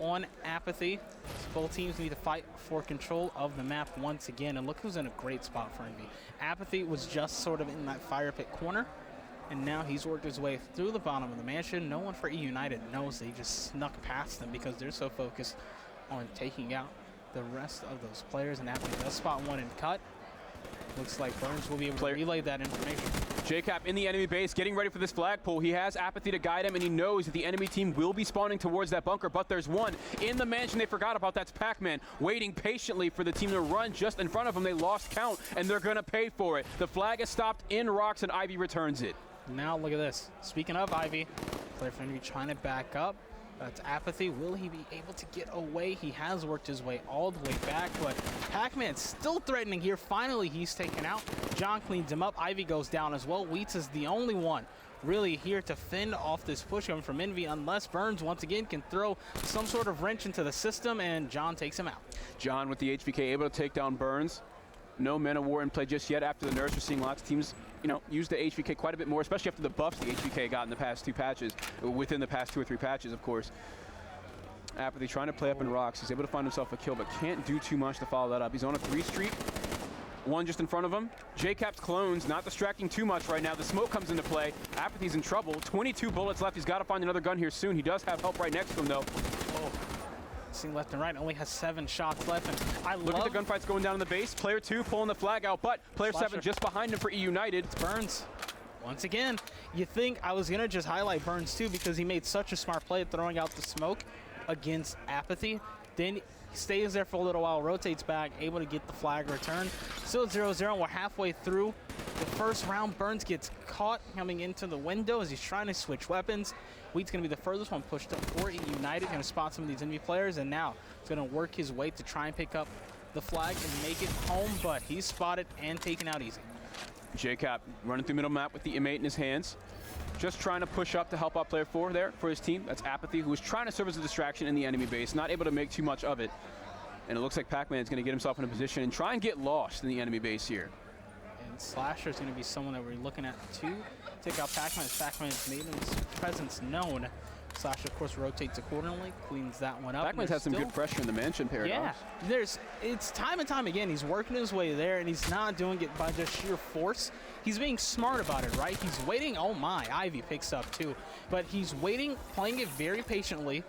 on Apathy. So both teams need to fight for control of the map once again. And look who's in a great spot for EnVy. Apathy was just sort of in that fire pit corner, and now he's worked his way through the bottom of the mansion. No one for eUnited knows they just snuck past them because they're so focused on taking out the rest of those players, and Apathy does spot one and cut. Looks like Burns will be able to relay that information.
JCap in the enemy base, getting ready for this flagpole. He has Apathy to guide him, and he knows that the enemy team will be spawning towards that bunker, but there's one in the mansion they forgot about. That's Pac-Man, waiting patiently for the team to run just in front of them. They lost count, and they're going to pay for it. The flag is stopped in rocks, and Ivy returns it.
Now look at this. Speaking of Ivy, player for EnVy trying to back up. That's Apathy. Will he be able to get away? He has worked his way all the way back, but Pac-Man still threatening here. Finally, he's taken out. John cleans him up. Ivy goes down as well. Wheats is the only one really here to fend off this push coming from EnVy, unless Burns once again can throw some sort of wrench into the system, and John takes him out.
John with the HVK able to take down Burns. No Man of War in play just yet after the nerfs. We're seeing lots of teams, you know, use the HVK quite a bit more, especially after the buffs the HVK got in the past 2 patches, within the past 2 or 3 patches, of course. Apathy trying to play up in rocks. He's able to find himself a kill, but can't do too much to follow that up. He's on a 3 streak. One just in front of him. JCap's clones not distracting too much right now. The smoke comes into play. Apathy's in trouble. 22 bullets left. He's got to find another gun here soon. He does have help right next to him, though.
Oh. Seeing left and right, only has 7 shots left, and I
look at the gunfights going down in the base. Player 2 pulling the flag out, but player 7 just behind him for eUnited.
It's Burns. Once again, you think I was gonna just highlight Burns too because he made such a smart play at throwing out the smoke against Apathy. Then he stays there for a little while, rotates back, able to get the flag return. Still 0-0, we're halfway through the first round. Burns gets caught coming into the window as he's trying to switch weapons. Wheat's going to be the furthest one pushed up for eUnited, going to spot some of these EnVy players, and now he's going to work his way to try and pick up the flag and make it home, but he's spotted and taken out easy.
JCap running through middle map with the M8 in his hands. Just trying to push up to help out player 4 there for his team. That's Apathy, who is trying to serve as a distraction in the enemy base, not able to make too much of it. And it looks like Pac-Man is going to get himself in a position and try and get lost in the enemy base here.
And Slasher is going to be someone that we're looking at to take out Pac-Man, as Pac-Man has made his presence known. Slasher, of course, rotates accordingly, cleans that one up.
Pac-Man's had some good pressure in the mansion paradox.
Yeah, it's time and time again, he's working his way there, and he's not doing it by just sheer force. He's being smart about it, right? He's waiting. Oh my, Ivy picks up too. But he's waiting, playing it very patiently,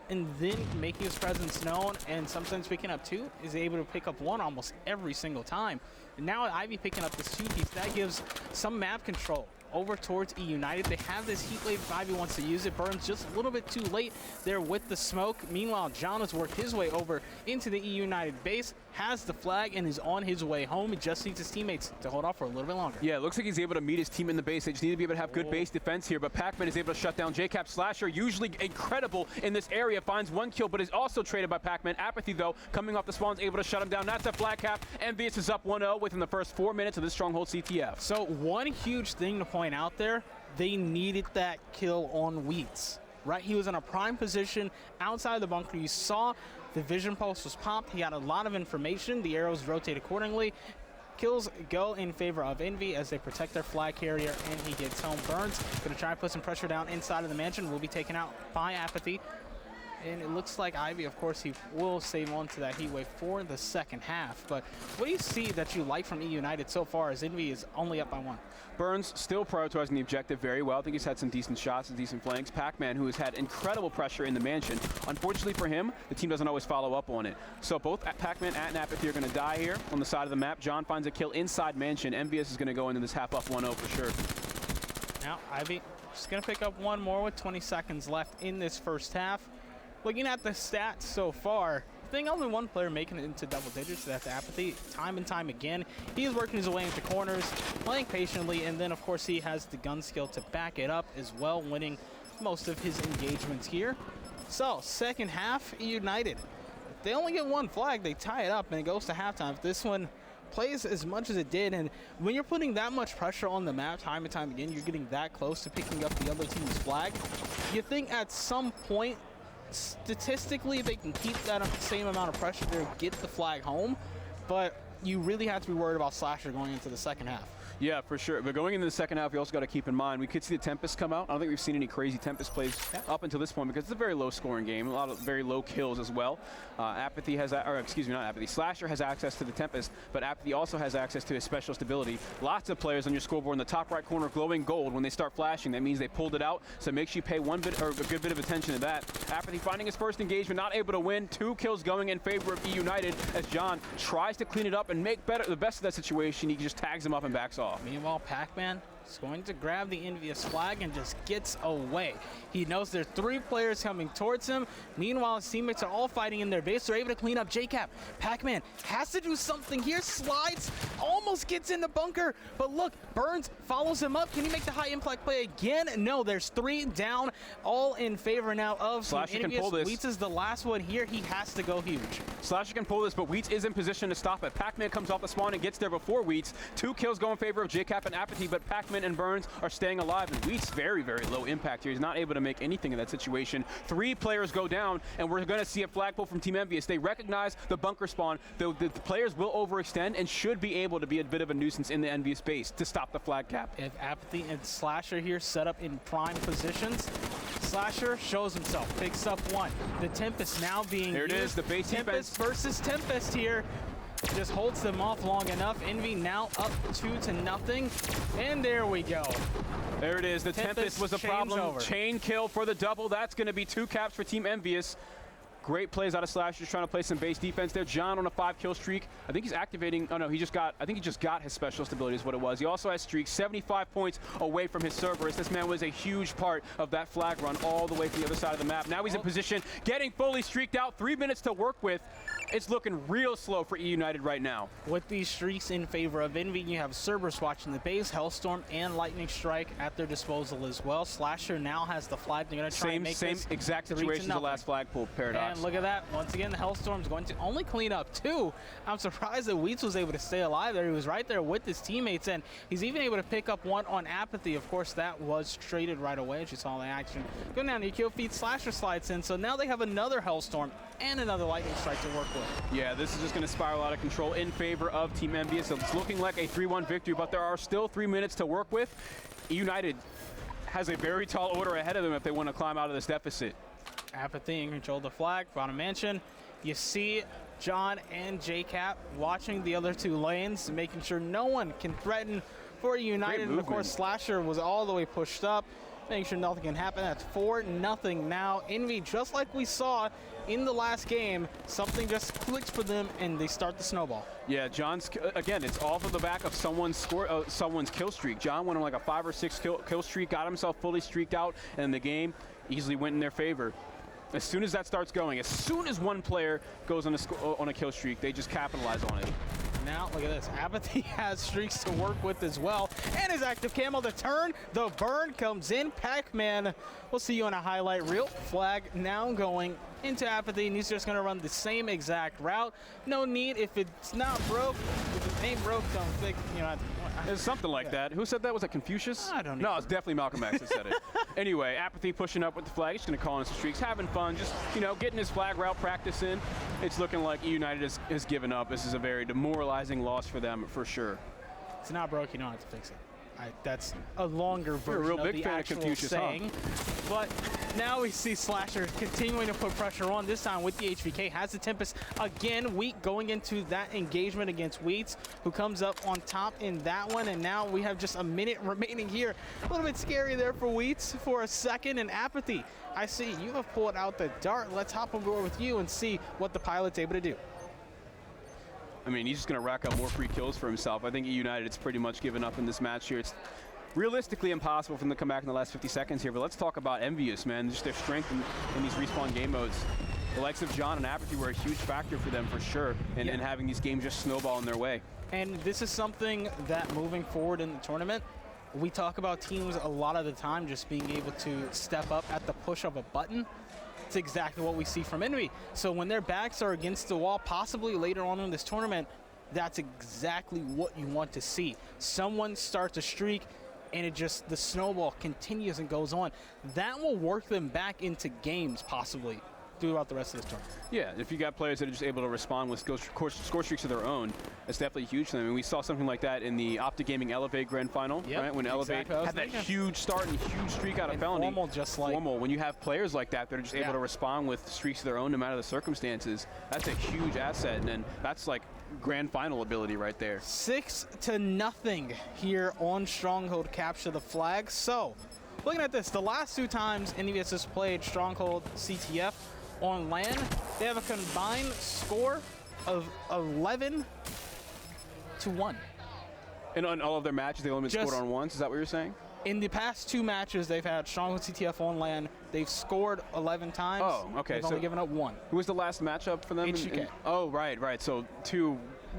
and then making his presence known, and sometimes picking up 2. Is able to pick up 1 almost every single time. And now Ivy picking up this 2-piece, that gives some map control over towards eUnited. They have this heat wave if Ivy wants to use it. Burns just a little bit too late there with the smoke. Meanwhile, John has worked his way over into the eUnited base, has the flag, and is on his way home. He just needs his teammates to hold off for a little bit longer.
Yeah, it looks like he's able to meet his team in the base. They just need to be able to have good base defense here, but Pac-Man is able to shut down JCap. Slasher, usually incredible in this area, finds 1 kill, but is also traded by Pac-Man. Apathy, though, coming off the spawns, able to shut him down. That's a flag cap. EnVyUs is up 1-0 within the first 4 minutes of this Stronghold CTF.
So one huge thing to point out there, they needed that kill on Wheats, right? He was in a prime position outside the bunker. You saw the vision pulse was popped. He got a lot of information. The arrows rotate accordingly. Kills go in favor of EnVy as they protect their flag carrier, and he gets home. Burns going to try to put some pressure down inside of the mansion. Will be taken out by Apathy. And it looks like Ivy, of course, he will save on to that heat wave for the second half. But what do you see that you like from eUnited so far, as EnVy is only up by 1?
Burns still prioritizing the objective very well. I think he's had some decent shots and decent flanks. Pac-Man, who has had incredible pressure in the mansion. Unfortunately for him, the team doesn't always follow up on it. So both Pac-Man and Apathy are going to die here on the side of the map. John finds a kill inside mansion. EnVyUs is going to go into this half up 1-0 for sure.
Now Ivy just going to pick up one more with 20 seconds left in this first half. Looking at the stats so far, I think only one player making it into double digits. That's Apathy. Time and time again, he is working his way into corners, playing patiently, and then of course he has the gun skill to back it up as well, winning most of his engagements here. So second half, eUnited. If they only get one flag, they tie it up and it goes to halftime. If this one plays as much as it did, and when you're putting that much pressure on the map time and time again, you're getting that close to picking up the other team's flag, you think at some point statistically they can keep that same amount of pressure there, get the flag home, but you really have to be worried about Slasher going into the second half.
Yeah, for sure. But going into the second half, we also got to keep in mind, we could see the Tempest come out. I don't think we've seen any crazy Tempest plays up until this point because it's a very low-scoring game, a lot of very low kills as well. Apathy has, or excuse me, not Apathy. Slasher has access to the Tempest, but Apathy also has access to his special stability. Lots of players on your scoreboard in the top right corner glowing gold. When they start flashing, that means they pulled it out. So make sure you pay a good bit of attention to that. Apathy finding his first engagement, not able to win. 2 kills going in favor of eUnited as John tries to clean it up and make the best of that situation. He just tags him up and backs off.
Meanwhile, Pac-Man is going to grab the EnVyUs flag and just gets away. He knows there are 3 players coming towards him. Meanwhile, his teammates are all fighting in their base. They're able to clean up JCap. Pac-Man has to do something here. Slides, almost gets in the bunker. But look, Burns follows him up. Can he make the high impact play again? No, there's 3 down, all in favor now of
Slasher
EnVyUs.
can pull this.
Wheats is the last one here. He has to go huge.
Slasher can pull this, but Wheats is in position to stop it. Pac-Man comes off the spawn and gets there before Wheats. 2 kills go in favor of JCap and Apathy, but Pac-Man and Burns are staying alive, and Wheats very, very low impact here. He's not able to make anything in that situation. 3 players go down, and we're going to see a flag pull from Team EnVyUs. They recognize the bunker spawn. The players will overextend and should be able to be a bit of a nuisance in the EnVyUs base to stop the flag cap.
If Apathy and Slasher here set up in prime positions, Slasher shows himself, picks up 1. The Tempest now being
There it is, the base
Tempest versus Tempest here. Just holds them off long enough. EnVy now up 2-0, and there we go.
There it is. The Tempest was the problem.
Over.
Chain kill for the double. That's going to be 2 caps for Team EnVyUs. Great plays out of Slasher, trying to play some base defense there. John on a 5-kill streak. I think he's activating. Oh no, I think he just got his special stability is what it was. He also has streaks, 75 points away from his Cerberus. This man was a huge part of that flag run all the way to the other side of the map. Now he's in position, getting fully streaked out. 3 minutes to work with. It's looking real slow for eUnited right now.
With these streaks in favor of EnVy, you have Cerberus watching the base, Hellstorm and Lightning Strike at their disposal as well. Slasher now has the flag. They're going to try and make
same exact situation as the last flag pull, Paradox.
And look at that. Once again, the Hellstorm's going to only clean up 2. I'm surprised that Wheats was able to stay alive there. He was right there with his teammates, and he's even able to pick up 1 on Apathy. Of course, that was traded right away as you saw the action. Go down to your kill feed, Slasher slides in, so now they have another Hellstorm and another Lightning Strike to work with.
Yeah, this is just going to spiral out of control in favor of Team EnVyUs. So it's looking like a 3-1 victory, but there are still 3 minutes to work with. eUnited has a very tall order ahead of them if they want to climb out of this deficit.
Apathy in control of the flag, bottom mansion. You see John and JCap watching the other 2 lanes, making sure no one can threaten for eUnited. And of course, Slasher was all the way pushed up, making sure nothing can happen. That's 4-0 now. EnVy, just like we saw in the last game, something just clicks for them and they start the snowball.
Yeah, John's, again, it's off of the back of someone's kill streak. John went on like a 5 or 6 kill streak, got himself fully streaked out, and the game easily went in their favor. As soon as that starts going, as soon as one player goes on a kill streak, they just capitalize on it.
Now, look at this. Apathy has streaks to work with as well. And his active camo, the turn, the burn comes in. Pac-Man, we'll see you on a highlight reel. Flag now going into Apathy, and he's just going to run the same exact route. No need, if it's not broke, if it ain't broke, don't fix, you know.
It's something like that. Who said that? Was it Confucius?
I don't know.
No, it's definitely Malcolm X that said it. Anyway, Apathy pushing up with the flag. He's going to call in some streaks, having fun, just, you know, getting his flag route practice in. It's looking like eUnited has given up. This is a very demoralizing loss for them, for sure.
It's not broke, you don't have to fix it. That's a longer version
You're a real
of
big
the
fan of
actual
Confucius,
saying. But now we see Slasher continuing to put pressure on, this time with the HVK. Has the Tempest again. Wheat going into that engagement against Wheats, who comes up on top in that one. And now we have just a minute remaining here. A little bit scary there for Wheats for a second. And Apathy, I see you have pulled out the dart. Let's hop on board with you and see what the pilot's able to do.
I mean, he's just going to rack up more free kills for himself. I think eUnited's pretty much given up in this match here. It's realistically impossible for them to come back in the last 50 seconds here, but let's talk about EnVyUs, man. Just their strength in these respawn game modes. The likes of John and Apathy were a huge factor for them for sure, and having these games just snowball in their way. And
this is something that moving forward in the tournament, we talk about teams a lot of the time just being able to step up at the push of a button. It's exactly what we see from Envy. So when their backs are against the wall, possibly later on in this tournament, that's exactly what you want to see. Someone starts a streak, and it just, the snowball continues and goes on. That will work them back into games, possibly, throughout the rest of this tournament.
Yeah, if you got players that are just able to respond with score streaks of their own, it's definitely huge for them. I mean, we saw something like that in the Optic Gaming Elevate Grand Final, right? When Elevate had that huge start and huge streak out of Felony.
Formal, just like
Formal, when you have players like that that are just able to respond with streaks of their own no matter the circumstances, that's a huge asset, and then that's like Grand Final ability right there.
6-0 here on Stronghold Capture the Flag. So, looking at this, the last two times EnVyUs has played Stronghold CTF on LAN, they have a combined score of 11-1.
And on all of their matches, they only scored on once? Is that what you're saying?
In the past two matches, they've had Stronghold CTF on LAN. They've scored 11 times.
Oh, okay.
They've only given up 1.
Who was the last matchup for them?
HGK.
Oh, right. So two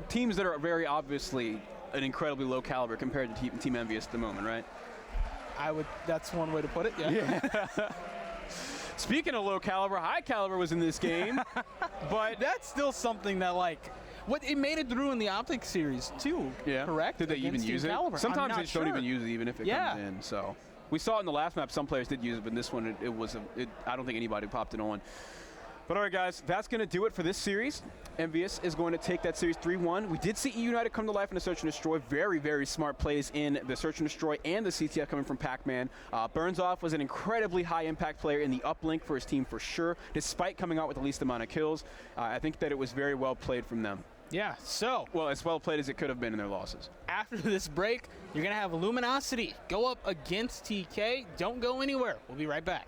teams that are very obviously an incredibly low caliber compared to Team EnVyUs at the moment, right?
That's one way to put it, yeah.
Speaking of low caliber, high caliber was in this game, but
that's still something that, like, it made it through in the Optic series too.
Yeah,
correct.
Did they even use it?
Caliber.
Sometimes they just don't even use it, even if it comes in. So we saw it in the last map. Some players did use it, but in this one, I don't think anybody popped it on. But all right, guys, that's going to do it for this series. EnVyUs is going to take that series 3-1. We did see eUnited come to life in the Search and Destroy. Very, very smart plays in the Search and Destroy and the CTF coming from Pac-Man. Burnsoff was an incredibly high-impact player in the uplink for his team for sure, despite coming out with the least amount of kills. I think that it was very well played from them.
Yeah, so.
Well, as well played as it could have been in their losses.
After this break, you're going to have Luminosity go up against TK. Don't go anywhere. We'll be right back.